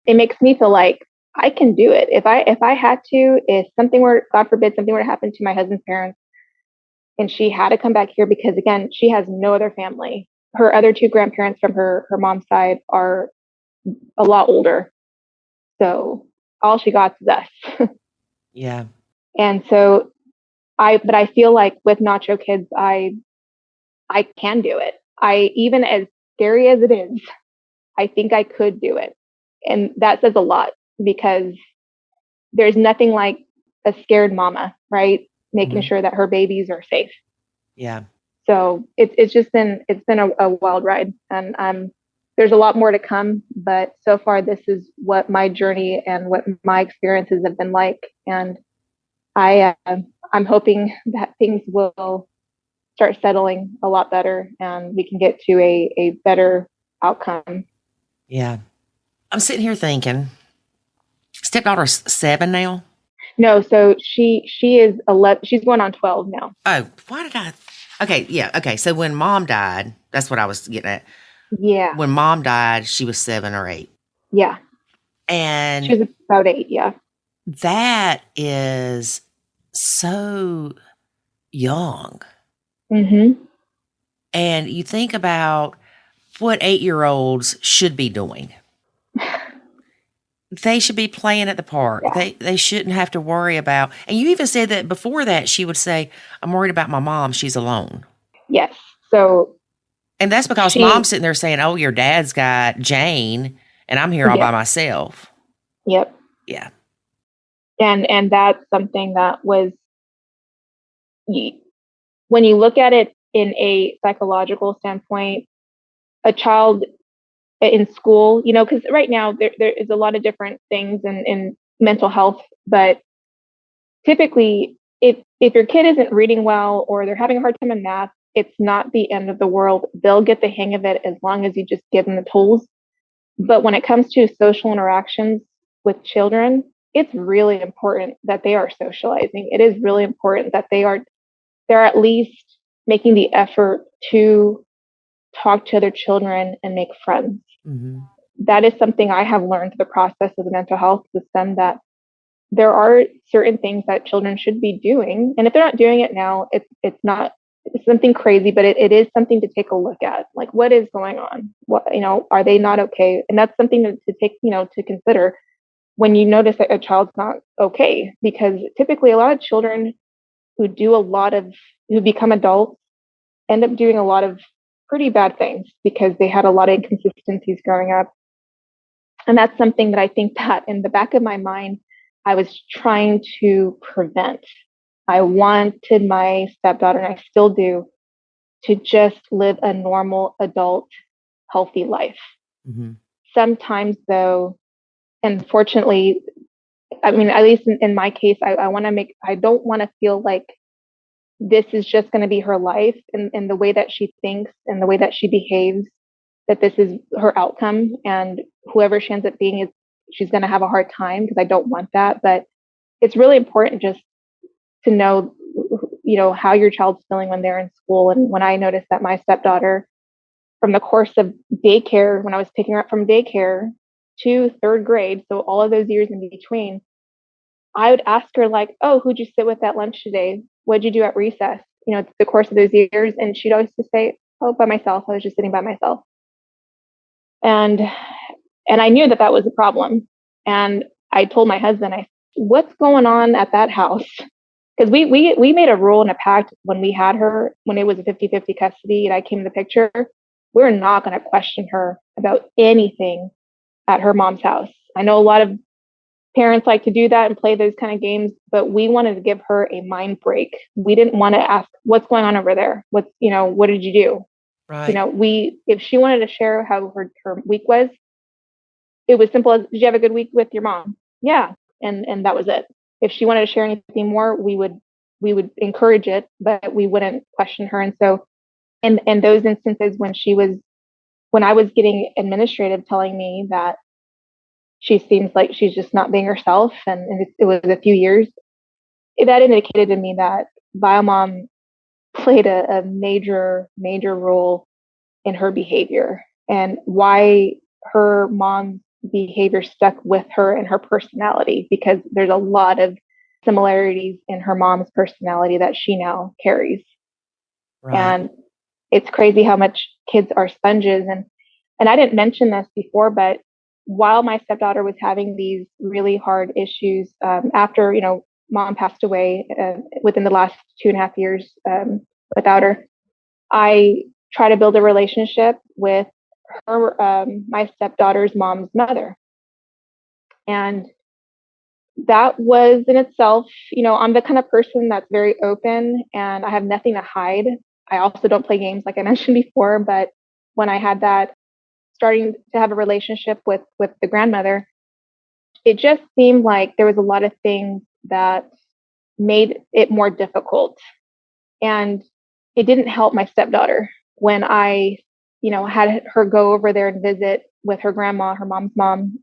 Speaker 1: it makes me feel like I can do it. If I had to, if something were, God forbid, something were to happen to my husband's parents and she had to come back here because again, she has no other family. Her other two grandparents from her mom's side are a lot older. So all she got is us.
Speaker 2: Yeah.
Speaker 1: And so but I feel like with Nacho Kids, I can do it. Even as scary as it is, I think I could do it. And that says a lot because there's nothing like a scared mama, right? Making sure that her babies are safe.
Speaker 2: Yeah.
Speaker 1: So it's been a wild ride, and there's a lot more to come. But so far, this is what my journey and what my experiences have been like, and I'm hoping that things will start settling a lot better, and we can get to a better outcome.
Speaker 2: Yeah. I'm sitting here thinking, stepdaughter's 7 now?
Speaker 1: No, so she is 11. She's going on 12 now.
Speaker 2: Oh, why did I? Okay, yeah, okay. So when mom died, that's what I was getting at.
Speaker 1: Yeah.
Speaker 2: When mom died, she was 7 or 8.
Speaker 1: Yeah.
Speaker 2: And
Speaker 1: she was about 8, yeah.
Speaker 2: That is so young.
Speaker 1: Mm-hmm.
Speaker 2: And you think about what 8-year-olds should be doing. They should be playing at the park.
Speaker 1: Yeah.
Speaker 2: They shouldn't have to worry about. And you even said that before that she would say, I'm worried about my mom. She's alone.
Speaker 1: Yes. So.
Speaker 2: And that's because mom's sitting there saying, oh, your dad's got Jane and I'm here all by myself.
Speaker 1: Yep.
Speaker 2: Yeah.
Speaker 1: And that's something that was, when you look at it in a psychological standpoint, a child in school, because right now there is a lot of different things in mental health, but typically if your kid isn't reading well or they're having a hard time in math, it's not the end of the world. They'll get the hang of it as long as you just give them the tools. But when it comes to social interactions with children, it's really important that they are socializing. It is really important that they're at least making the effort to talk to other children and make friends.
Speaker 2: Mm-hmm.
Speaker 1: that is something I have learned through the process of the mental health system, that there are certain things that children should be doing. And if they're not doing it now, it's not it's something crazy, but it is something to take a look at. Like, what is going on? What, are they not okay? And that's something to take, to consider when you notice that a child's not okay, because typically a lot of children who become adults end up doing a lot of pretty bad things because they had a lot of inconsistencies growing up. And that's something that I think that in the back of my mind, I was trying to prevent. I wanted my stepdaughter, and I still do, to just live a normal adult, healthy life.
Speaker 2: Mm-hmm.
Speaker 1: Sometimes, though, unfortunately, I mean, at least in my case, I don't want to feel like this is just going to be her life, and the way that she thinks and the way that she behaves, that this is her outcome. And whoever she ends up being, she's going to have a hard time, because I don't want that. But it's really important just to know, how your child's feeling when they're in school. And when I noticed that my stepdaughter, from the course of daycare, when I was picking her up from daycare to third grade, so all of those years in between, I would ask her, like, oh, who'd you sit with at lunch today? What'd you do at recess? The course of those years. And she'd always just say, oh, by myself. I was just sitting by myself. And I knew that was a problem. And I told my husband, what's going on at that house? Because we made a rule and a pact when we had her, when it was a 50-50 custody and I came in the picture, we're not going to question her about anything at her mom's house. I know a lot of parents like to do that and play those kind of games, but we wanted to give her a mind break. We didn't want to ask, what's going on over there? What did you do?
Speaker 2: Right.
Speaker 1: If she wanted to share how her week was, it was simple as, did you have a good week with your mom? Yeah. And that was it. If she wanted to share anything more, we would encourage it, but we wouldn't question her. And so in those instances when I was getting administrative telling me that she seems like she's just not being herself, and it was a few years, that indicated to me that Biomom played a major, major role in her behavior, and why her mom's behavior stuck with her and her personality, because there's a lot of similarities in her mom's personality that she now carries.
Speaker 2: Right.
Speaker 1: And it's crazy how much kids are sponges. And I didn't mention this before, but while my stepdaughter was having these really hard issues, after, mom passed away within the last 2.5 years without her, I try to build a relationship with her, my stepdaughter's mom's mother. And that was in itself, I'm the kind of person that's very open and I have nothing to hide. I also don't play games, like I mentioned before, but when I had that, starting to have a relationship with the grandmother, it just seemed like there was a lot of things that made it more difficult. And it didn't help my stepdaughter when I, had her go over there and visit with her grandma, her mom's mom.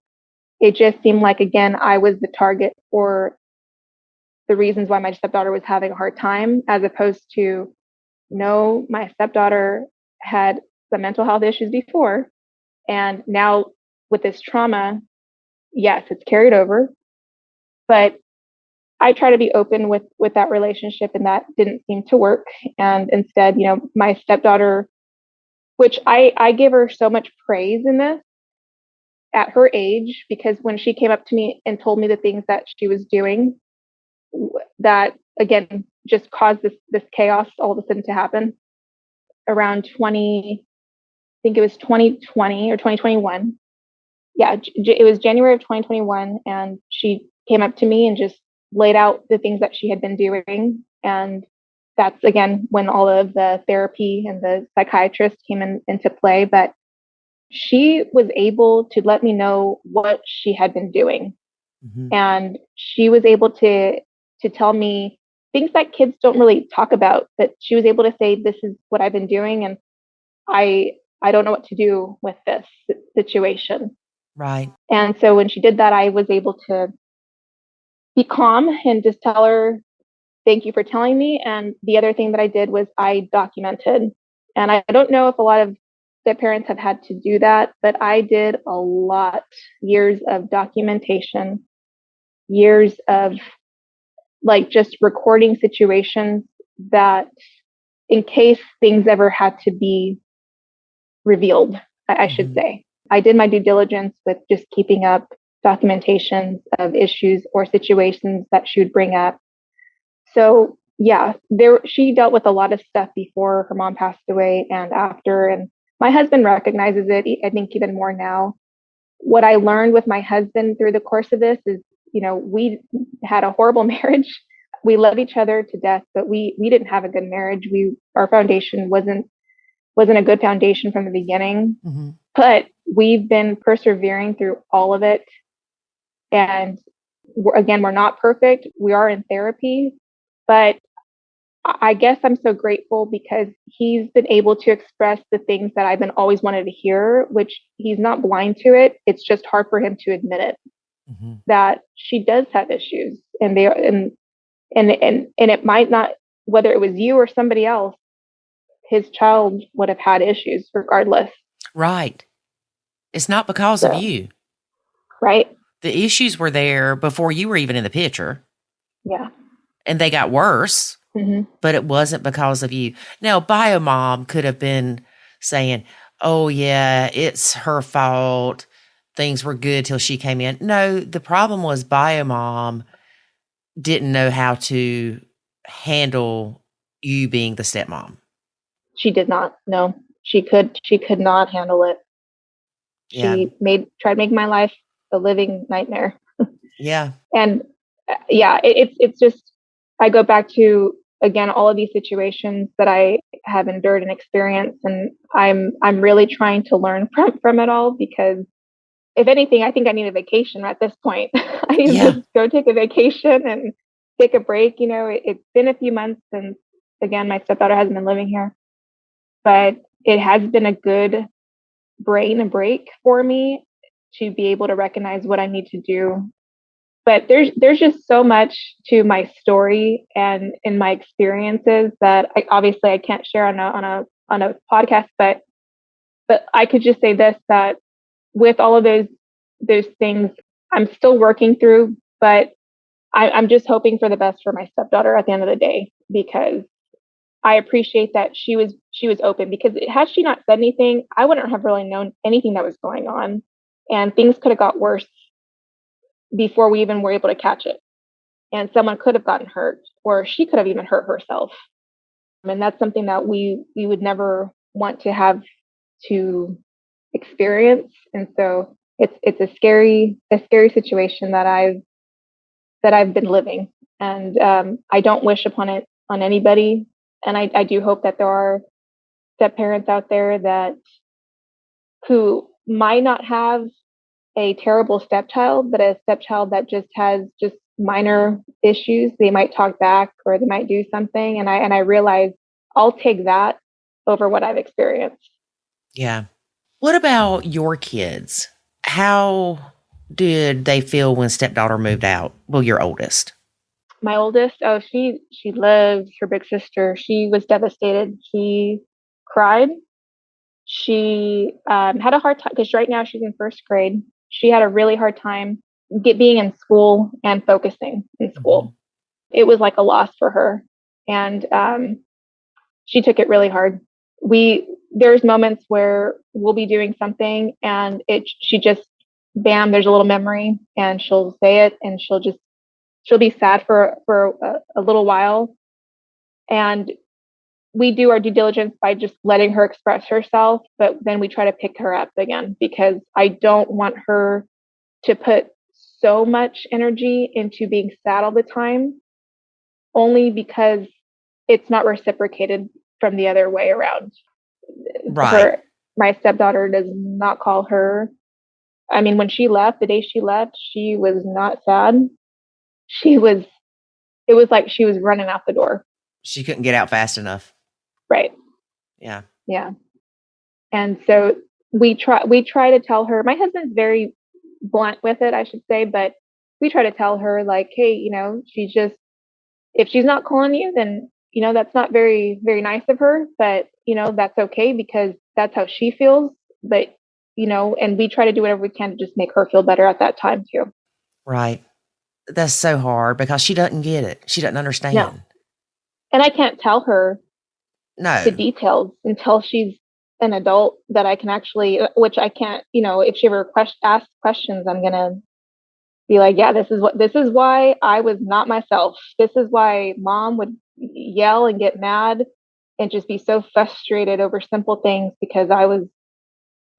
Speaker 1: It just seemed like, again, I was the target for the reasons why my stepdaughter was having a hard time, as opposed to, no, my stepdaughter had some mental health issues before. And now with this trauma, yes, it's carried over. But I try to be open with that relationship, and that didn't seem to work. And instead, my stepdaughter, which I give her so much praise in this at her age, because when she came up to me and told me the things that she was doing, that again just caused this chaos all of a sudden to happen around 20, I think it was 2020 or 2021. Yeah, it was January of 2021, and she came up to me and just laid out the things that she had been doing. And that's, again, when all of the therapy and the psychiatrist came into play. But she was able to let me know what she had been doing. Mm-hmm. And she was able to tell me things that kids don't really talk about, that she was able to say, this is what I've been doing, and I don't know what to do with this situation.
Speaker 2: Right.
Speaker 1: And so when she did that, I was able to be calm and just tell her, thank you for telling me. And the other thing that I did was I documented. And I don't know if a lot of step parents have had to do that, but I did a lot, years of documentation, years of like just recording situations that in case things ever had to be revealed, I should say. I did my due diligence with just keeping up documentations of issues or situations that she would bring up. So yeah, she dealt with a lot of stuff before her mom passed away and after, and my husband recognizes it, I think even more now. What I learned with my husband through the course of this is, we had a horrible marriage. We love each other to death, but we didn't have a good marriage. Our foundation wasn't a good foundation from the beginning.
Speaker 2: Mm-hmm.
Speaker 1: But we've been persevering through all of it. And we're not perfect. We are in therapy, but I guess I'm so grateful because he's been able to express the things that I've been always wanted to hear, which he's not blind to it. It's just hard for him to admit it, that she does have issues, and it might not, whether it was you or somebody else, his child would have had issues regardless.
Speaker 2: Right. It's not because of you.
Speaker 1: Right.
Speaker 2: The issues were there before you were even in the picture.
Speaker 1: Yeah.
Speaker 2: And they got worse, but it wasn't because of you. Now, Biomom could have been saying, oh, yeah, it's her fault. Things were good till she came in. No, the problem was Biomom didn't know how to handle you being the stepmom.
Speaker 1: She did not. No, she could not handle it. She tried to make my life a living nightmare.
Speaker 2: Yeah.
Speaker 1: And it's just, I go back to, again, all of these situations that I have endured and experienced. And I'm really trying to learn from it all, because if anything, I think I need a vacation at this point. I need to just go take a vacation and take a break. It's been a few months since, again, my stepdaughter hasn't been living here, but it has been a good brain break for me to be able to recognize what I need to do. But there's just so much to my story and in my experiences that I can't share on a podcast, but I could just say this, that with all of those things I'm still working through, but I'm just hoping for the best for my stepdaughter at the end of the day, because I appreciate that she was open, because had she not said anything, I wouldn't have really known anything that was going on, and things could have got worse before we even were able to catch it. And someone could have gotten hurt, or she could have even hurt herself. And that's something that we would never want to have to experience. And so it's a scary situation that I've been living. And I don't wish upon it on anybody. And I do hope that there are step parents out there who might not have a terrible stepchild, but a stepchild that just has just minor issues. They might talk back, or they might do something. And I realize I'll take that over what I've experienced.
Speaker 2: Yeah. What about your kids? How did they feel when stepdaughter moved out? Well, your oldest.
Speaker 1: My oldest, she loves her big sister. She was devastated. She cried. She had a hard time, because right now she's in first grade. She had a really hard time being in school and focusing in school. It was like a loss for her. And she took it really hard. There's moments where we'll be doing something and she just, bam, there's a little memory, and she'll say it, and she'll be sad for a little while. And we do our due diligence by just letting her express herself, but then we try to pick her up again, because I don't want her to put so much energy into being sad all the time, only because it's not reciprocated from the other way around.
Speaker 2: Right.
Speaker 1: My stepdaughter does not call her. I mean, when she left, the day she left, she was not sad. It was like she was running out the door.
Speaker 2: She couldn't get out fast enough.
Speaker 1: Right.
Speaker 2: Yeah.
Speaker 1: Yeah. And so we try to tell her. My husband's very blunt with it, I should say, but we try to tell her, like, hey, if she's not calling you, then, that's not very, very nice of her, but, that's okay, because that's how she feels. But, and we try to do whatever we can to just make her feel better at that time too.
Speaker 2: Right. That's so hard because she doesn't get it. She doesn't
Speaker 1: No.
Speaker 2: understand.
Speaker 1: And I can't tell her the
Speaker 2: No.
Speaker 1: details until she's an adult that I can actually, which I can't, if she ever asks questions, I'm going to be like, yeah, this is why I was not myself. This is why mom would yell and get mad and just be so frustrated over simple things because I was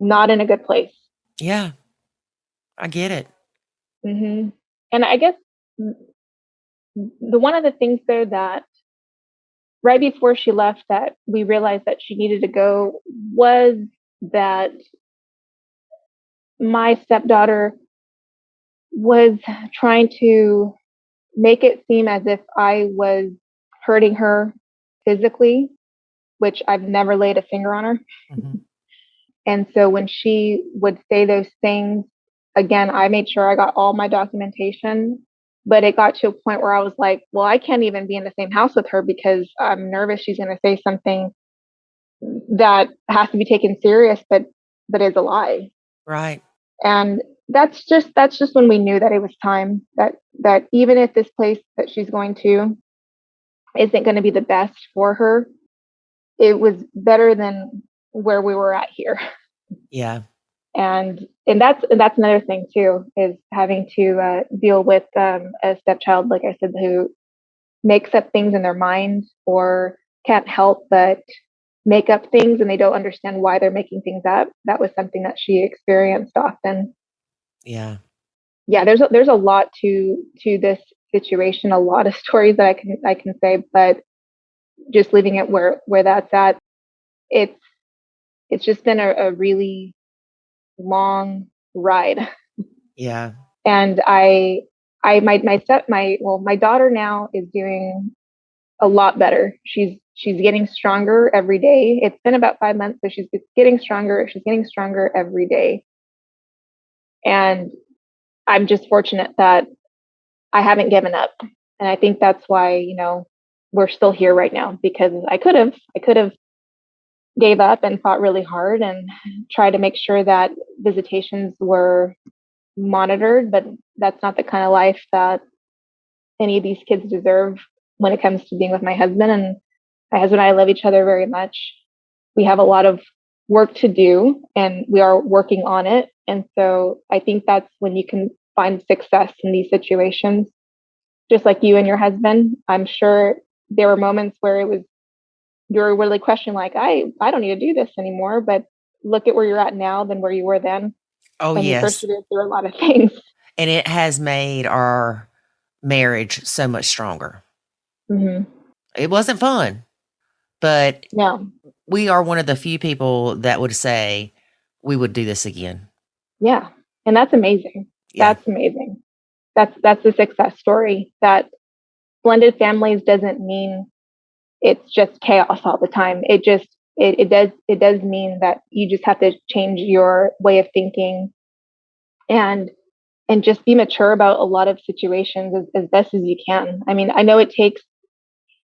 Speaker 1: not in a good place.
Speaker 2: Yeah. I get it.
Speaker 1: Mm-hmm. And I guess the one of the things there that right before she left that we realized that she needed to go was that my stepdaughter was trying to make it seem as if I was hurting her physically, which I've never laid a finger on her.
Speaker 2: Mm-hmm.
Speaker 1: And so when she would say those things, again, I made sure I got all my documentation, but it got to a point where I was like, well, I can't even be in the same house with her because I'm nervous she's going to say something that has to be taken serious, but is a lie.
Speaker 2: Right.
Speaker 1: And that's just when we knew that it was time that even if this place that she's going to isn't going to be the best for her, it was better than where we were at here.
Speaker 2: Yeah.
Speaker 1: And that's another thing too, is having to deal with a stepchild, like I said, who makes up things in their mind or can't help but make up things and they don't understand why they're making things up. That was something that she experienced often.
Speaker 2: Yeah.
Speaker 1: Yeah, there's a lot to this situation, a lot of stories that I can say, but just leaving it where that's at, it's just been a really long ride.
Speaker 2: Yeah.
Speaker 1: And my daughter now is doing a lot better. She's getting stronger every day. It's been about 5 months, so she's getting stronger. She's getting stronger every day. And I'm just fortunate that I haven't given up. And I think that's why, we're still here right now, because I could have gave up and fought really hard and tried to make sure that visitations were monitored, but that's not the kind of life that any of these kids deserve when it comes to being with my husband. And my husband and I love each other very much. We have a lot of work to do and we are working on it. And so I think that's when you can find success in these situations. Just like you and your husband, I'm sure there were moments where you're really questioning, like, I don't need to do this anymore, but look at where you're at now than where you were then.
Speaker 2: Oh,
Speaker 1: when you
Speaker 2: yes.
Speaker 1: persevered through a lot of things.
Speaker 2: And it has made our marriage so much stronger.
Speaker 1: Mm-hmm.
Speaker 2: It wasn't fun, but
Speaker 1: No.
Speaker 2: we are one of the few people that would say we would do this again.
Speaker 1: Yeah. And that's amazing.
Speaker 2: Yeah.
Speaker 1: That's amazing. That's the success story. That blended families doesn't mean it's just chaos all the time. It does mean that you just have to change your way of thinking and just be mature about a lot of situations as best as you can. I mean, I know it takes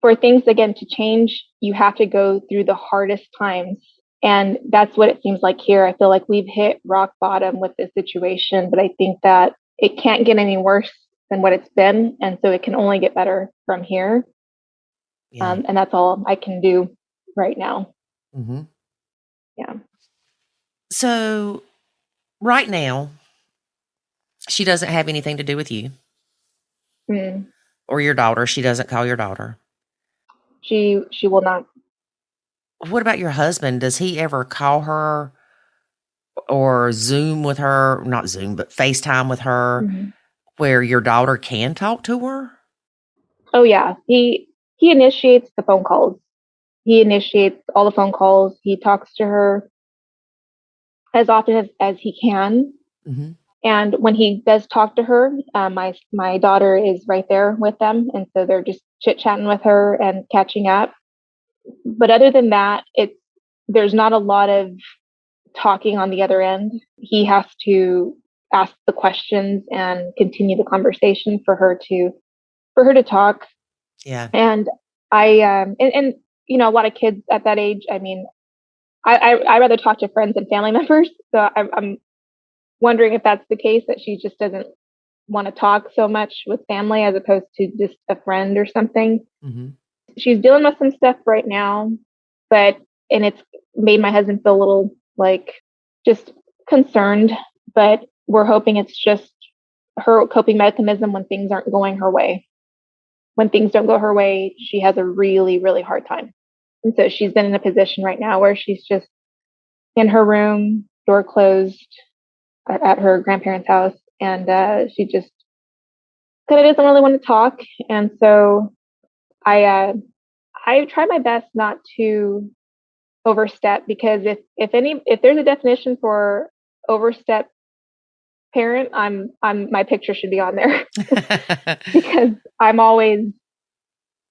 Speaker 1: for things again to change, you have to go through the hardest times. And that's what it seems like here. I feel like we've hit rock bottom with this situation, but I think that it can't get any worse than what it's been. And so it can only get better from here.
Speaker 2: Yeah.
Speaker 1: And that's all I can do right now.
Speaker 2: Mm-hmm.
Speaker 1: Yeah.
Speaker 2: So right now, she doesn't have anything to do with you or your daughter. She doesn't call your daughter.
Speaker 1: She will not.
Speaker 2: What about your husband? Does he ever call her or Zoom with her? Not Zoom, but FaceTime with her where your daughter can talk to her?
Speaker 1: Oh yeah. He initiates the phone calls. He initiates all the phone calls. He talks to her as often as he can.
Speaker 2: Mm-hmm.
Speaker 1: And when he does talk to her, my daughter is right there with them, and so they're just chit chatting with her and catching up. But other than that, there's not a lot of talking on the other end. He has to ask the questions and continue the conversation for her to talk.
Speaker 2: Yeah.
Speaker 1: And I and a lot of kids at that age, I mean, I rather talk to friends and family members. So I'm wondering if that's the case, that she just doesn't want to talk so much with family as opposed to just a friend or something.
Speaker 2: Mm-hmm.
Speaker 1: She's dealing with some stuff right now, and it's made my husband feel a little like just concerned, but we're hoping it's just her coping mechanism when things aren't going her way. When things don't go her way, she has a really, really hard time. And so she's been in a position right now where she's just in her room, door closed, at her grandparents' house, and she just kind of doesn't really want to talk. And so I try my best not to overstep, because if there's a definition for overstep parent, I'm my picture should be on there because I'm always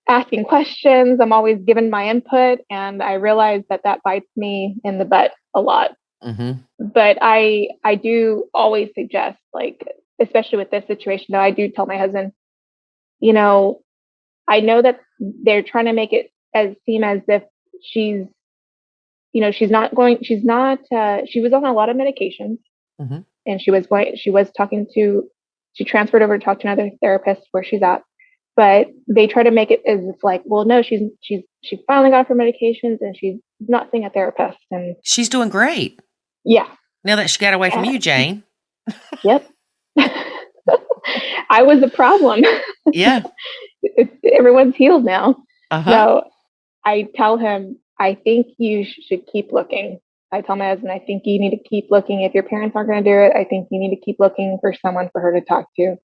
Speaker 1: asking questions, I'm always giving my input, and I realize that bites me in the butt a lot.
Speaker 2: Mm-hmm.
Speaker 1: But I do always suggest, like, especially with this situation, though, I do tell my husband, you know, I know that they're trying to make it seem as if she's, she's not going, she's not, she was on a lot of medications,
Speaker 2: Mm-hmm.
Speaker 1: and she transferred over to talk to another therapist where she's at. But they try to make it as if like, well, no, she finally got off her medications and she's not seeing a therapist. And
Speaker 2: She's doing great
Speaker 1: yeah,
Speaker 2: now that she got away from you, Jane.
Speaker 1: yep. I was the problem.
Speaker 2: Yeah.
Speaker 1: Everyone's healed now.
Speaker 2: Uh-huh.
Speaker 1: So I tell him, I think you should keep looking. I tell my husband, I think you need to keep looking. If your parents aren't going to do it, I think you need to keep looking for someone for her to talk to.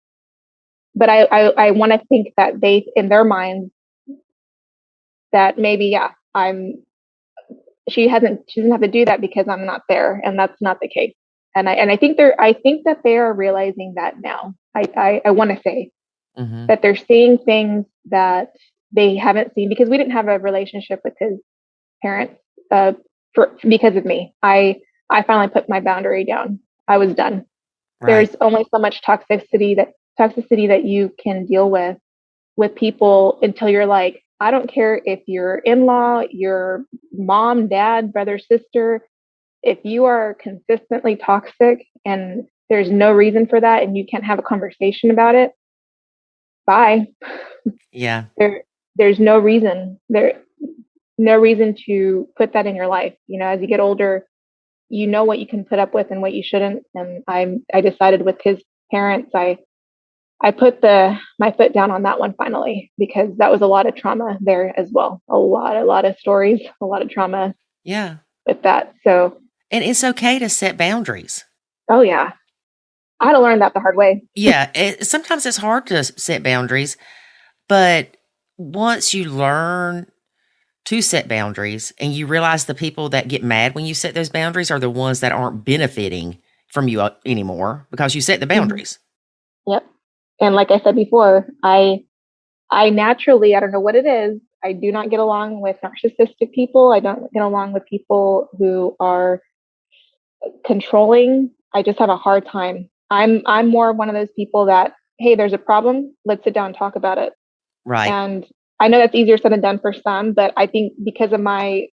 Speaker 1: But I want to think that they, in their minds, that maybe, yeah, she doesn't have to do that because I'm not there. And that's not the case. And I think that they are realizing that now. I want to say
Speaker 2: Mm-hmm.
Speaker 1: that they're seeing things that they haven't seen, because we didn't have a relationship with his parents because of me. I finally put my boundary down. I was done.
Speaker 2: Right.
Speaker 1: There's only so much toxicity that you can deal with people until you're like, I don't care if you're in-law, your mom, dad, brother, sister, if you are consistently toxic and there's no reason for that and you can't have a conversation about it, bye.
Speaker 2: Yeah.
Speaker 1: There's no reason to put that in your life. As you get older, you know what you can put up with and what you shouldn't. And I decided with his parents, I put my foot down on that one finally, because that was a lot of trauma there as well. A lot of stories, a lot of trauma.
Speaker 2: Yeah.
Speaker 1: With that. So.
Speaker 2: And it's okay to set boundaries.
Speaker 1: Oh yeah. I had to learn that the hard way.
Speaker 2: Yeah. Sometimes it's hard to set boundaries, but once you learn to set boundaries and you realize the people that get mad when you set those boundaries are the ones that aren't benefiting from you anymore because you set the boundaries.
Speaker 1: Yep. And like I said before, I naturally, I don't know what it is, I do not get along with narcissistic people. I don't get along with people who are controlling. I just have a hard time. I'm more one of those people that, hey, there's a problem, let's sit down and talk about it.
Speaker 2: Right.
Speaker 1: And I know that's easier said than done for some, but I think because of my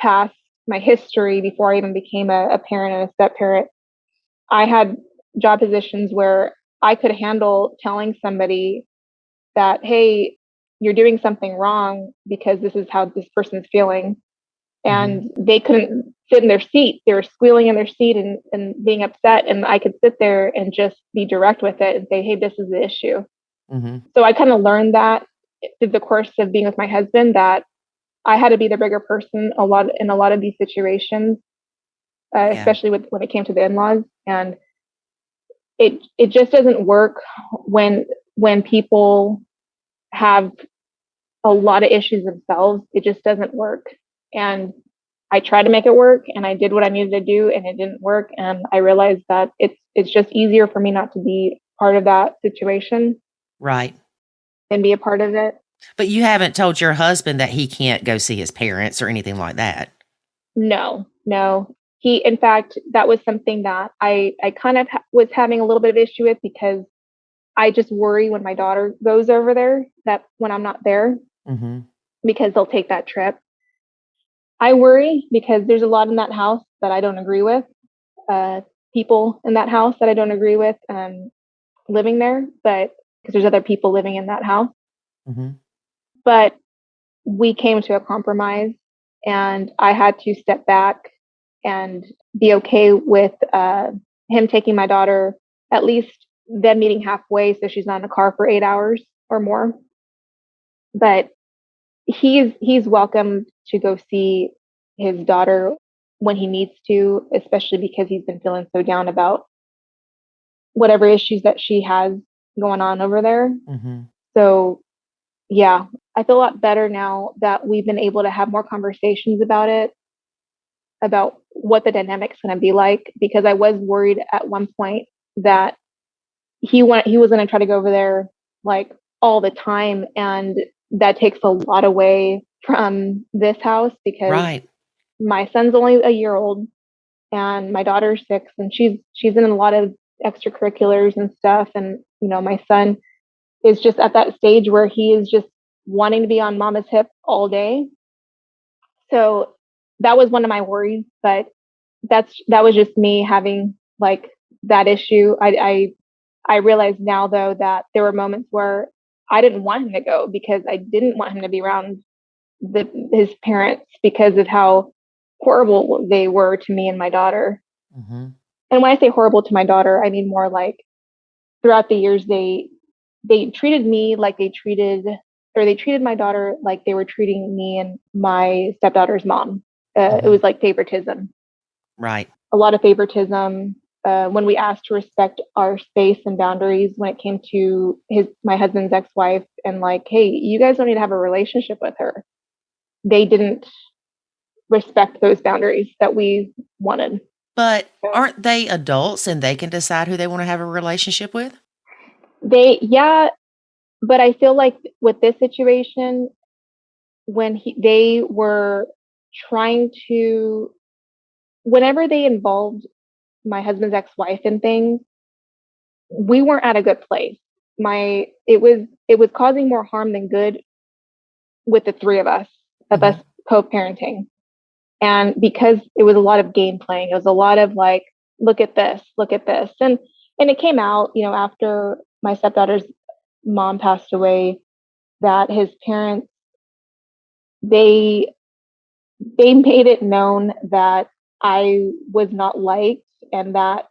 Speaker 1: past, my history before I even became a parent and a step parent, I had job positions where I could handle telling somebody that, hey, you're doing something wrong because this is how this person's feeling. And they couldn't sit in their seat. They were squealing in their seat and being upset. And I could sit there and just be direct with it and say, hey, this is the issue.
Speaker 2: Mm-hmm.
Speaker 1: So I kind of learned that through the course of being with my husband, that I had to be the bigger person in a lot of these situations, especially when it came to the in-laws. And it just doesn't work when people have a lot of issues themselves. It just doesn't work. And I tried to make it work, and I did what I needed to do, and it didn't work. And I realized that it's just easier for me not to be part of that situation.
Speaker 2: Right.
Speaker 1: And be a part of it.
Speaker 2: But you haven't told your husband that he can't go see his parents or anything like that.
Speaker 1: No. In fact, that was something that I kind of was having a little bit of issue with, because I just worry when my daughter goes over there that when I'm not there, because they'll take that trip. I worry because there's a lot in that house that I don't agree with. People in that house that I don't agree with living there, but because there's other people living in that house.
Speaker 2: Mm-hmm.
Speaker 1: But we came to a compromise, and I had to step back and be okay with him taking my daughter, at least them meeting halfway so she's not in the car for 8 hours or more. But he's welcome to go see his daughter when he needs to, especially because he's been feeling so down about whatever issues that she has going on over there.
Speaker 2: Mm-hmm.
Speaker 1: So yeah, I feel a lot better now that we've been able to have more conversations about it, about what the dynamic's going to be like, because I was worried at one point that he was going to try to go over there like all the time, and that takes a lot away from this house because
Speaker 2: Right.
Speaker 1: my son's only a year old and my daughter's 6, and she's in a lot of extracurriculars and stuff, and my son is just at that stage where he is just wanting to be on mama's hip all day. So that was one of my worries, but that was just me having like that issue. I realize now though that there were moments where I didn't want him to go because I didn't want him to be around his parents because of how horrible they were to me and my daughter.
Speaker 2: Mm-hmm.
Speaker 1: And when I say horrible to my daughter, I mean more like throughout the years they treated me like they treated my daughter like they were treating me and my stepdaughter's mom.
Speaker 2: Mm-hmm.
Speaker 1: It was like favoritism.
Speaker 2: Right.
Speaker 1: A lot of favoritism. When we asked to respect our space and boundaries when it came to my husband's ex-wife and like, hey, you guys don't need to have a relationship with her. They didn't respect those boundaries that we wanted.
Speaker 2: But aren't they adults and they can decide who they want to have a relationship with?
Speaker 1: Yeah, but I feel like with this situation, when they were trying to, whenever they involved my husband's ex-wife in things, we weren't at a good place. It was causing more harm than good with the three of us co-parenting. And because it was a lot of game playing, it was a lot of like, look at this. And it came out, after my stepdaughter's mom passed away, that his parents, they made it known that I was not liked and that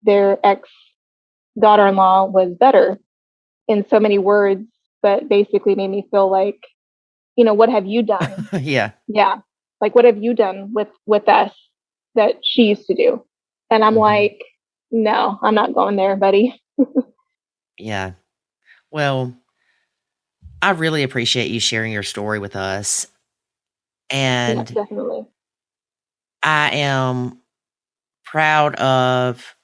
Speaker 1: their ex daughter-in-law was better in so many words, but basically made me feel like, what have you done?
Speaker 2: Yeah.
Speaker 1: Yeah. Like, what have you done with us that she used to do? And I'm like, no, I'm not going there, buddy.
Speaker 2: Yeah. Well, I really appreciate you sharing your story with us. And
Speaker 1: yeah, definitely.
Speaker 2: I am proud of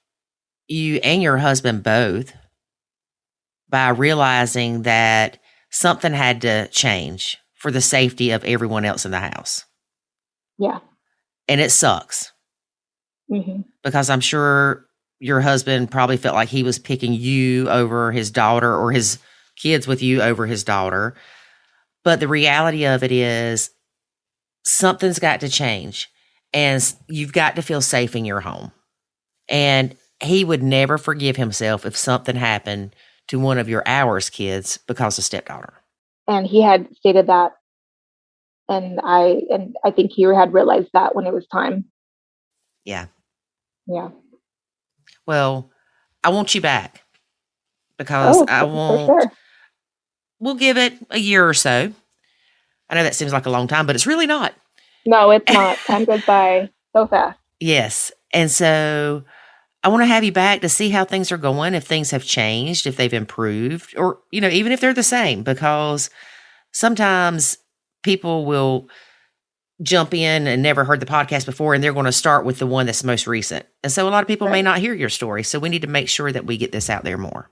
Speaker 2: you and your husband both by realizing that something had to change for the safety of everyone else in the house.
Speaker 1: Yeah.
Speaker 2: And it sucks because I'm sure your husband probably felt like he was picking you over his daughter or his kids with you over his daughter. But the reality of it is something's got to change and you've got to feel safe in your home. And he would never forgive himself if something happened to one of your ours kids because of stepdaughter.
Speaker 1: And he had stated that. And I think he had realized that when it was time.
Speaker 2: Yeah.
Speaker 1: Yeah.
Speaker 2: Well, I want you back because I want,
Speaker 1: sure.
Speaker 2: We'll give it a year or so. I know that seems like a long time, but it's really not.
Speaker 1: No, it's not. Time goes by so fast.
Speaker 2: Yes. And so I want to have you back to see how things are going, if things have changed, if they've improved, or, even if they're the same, because sometimes people will jump in and never heard the podcast before, and they're going to start with the one that's most recent. And so a lot of people may not hear your story. So we need to make sure that we get this out there more.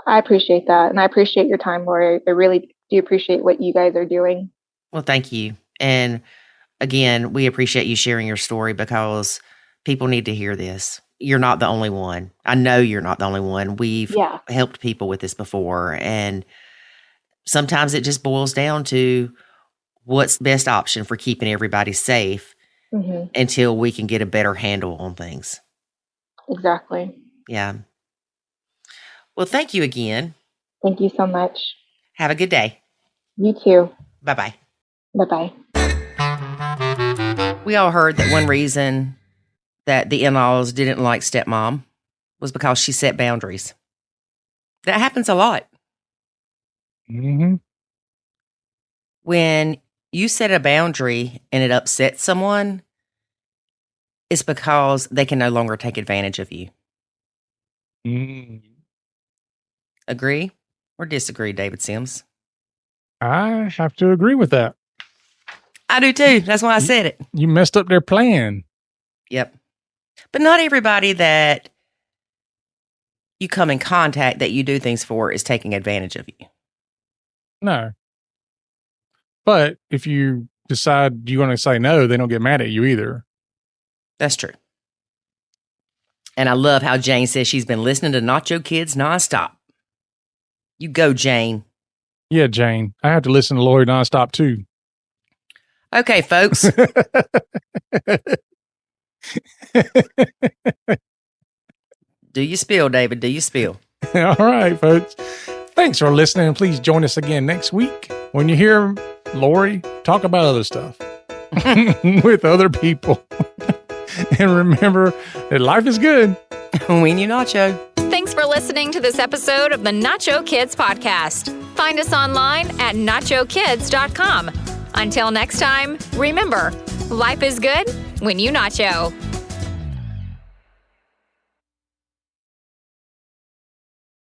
Speaker 1: I appreciate that. And I appreciate your time, Lori. I really do appreciate what you guys are doing.
Speaker 2: Well, thank you. And again, we appreciate you sharing your story because people need to hear this. You're not the only one. I know you're not the only one. We've helped people with this before. And sometimes it just boils down to what's the best option for keeping everybody safe until we can get a better handle on things.
Speaker 1: Exactly.
Speaker 2: Yeah. Well, thank you again.
Speaker 1: Thank you so much.
Speaker 2: Have a good day.
Speaker 1: You too.
Speaker 2: Bye-bye.
Speaker 1: Bye-bye.
Speaker 2: We all heard that one reason that the in-laws didn't like stepmom was because she set boundaries. That happens a lot.
Speaker 4: Mm-hmm.
Speaker 2: When you set a boundary and it upsets someone, it's because they can no longer take advantage of you.
Speaker 4: Mm.
Speaker 2: Agree or disagree, David Sims?
Speaker 4: I have to agree with that.
Speaker 2: I do too. That's why I said it.
Speaker 4: You messed up their plan.
Speaker 2: Yep. But not everybody that you come in contact that you do things for is taking advantage of you.
Speaker 4: No. But if you decide you want to say no, they don't get mad at you either.
Speaker 2: That's true. And I love how Jane says she's been listening to Nacho Kids nonstop. You go, Jane.
Speaker 4: Yeah, Jane. I have to listen to Lori nonstop too.
Speaker 2: Okay, folks. Do you spill, David? Do you spill?
Speaker 4: All right, folks. Thanks for listening. And please join us again next week when you hear Lori talk about other stuff with other people. And remember that life is good
Speaker 2: when you nacho.
Speaker 3: Thanks for listening to this episode of the Nacho Kids podcast. Find us online at nachokids.com. Until next time, remember, life is good when you nacho.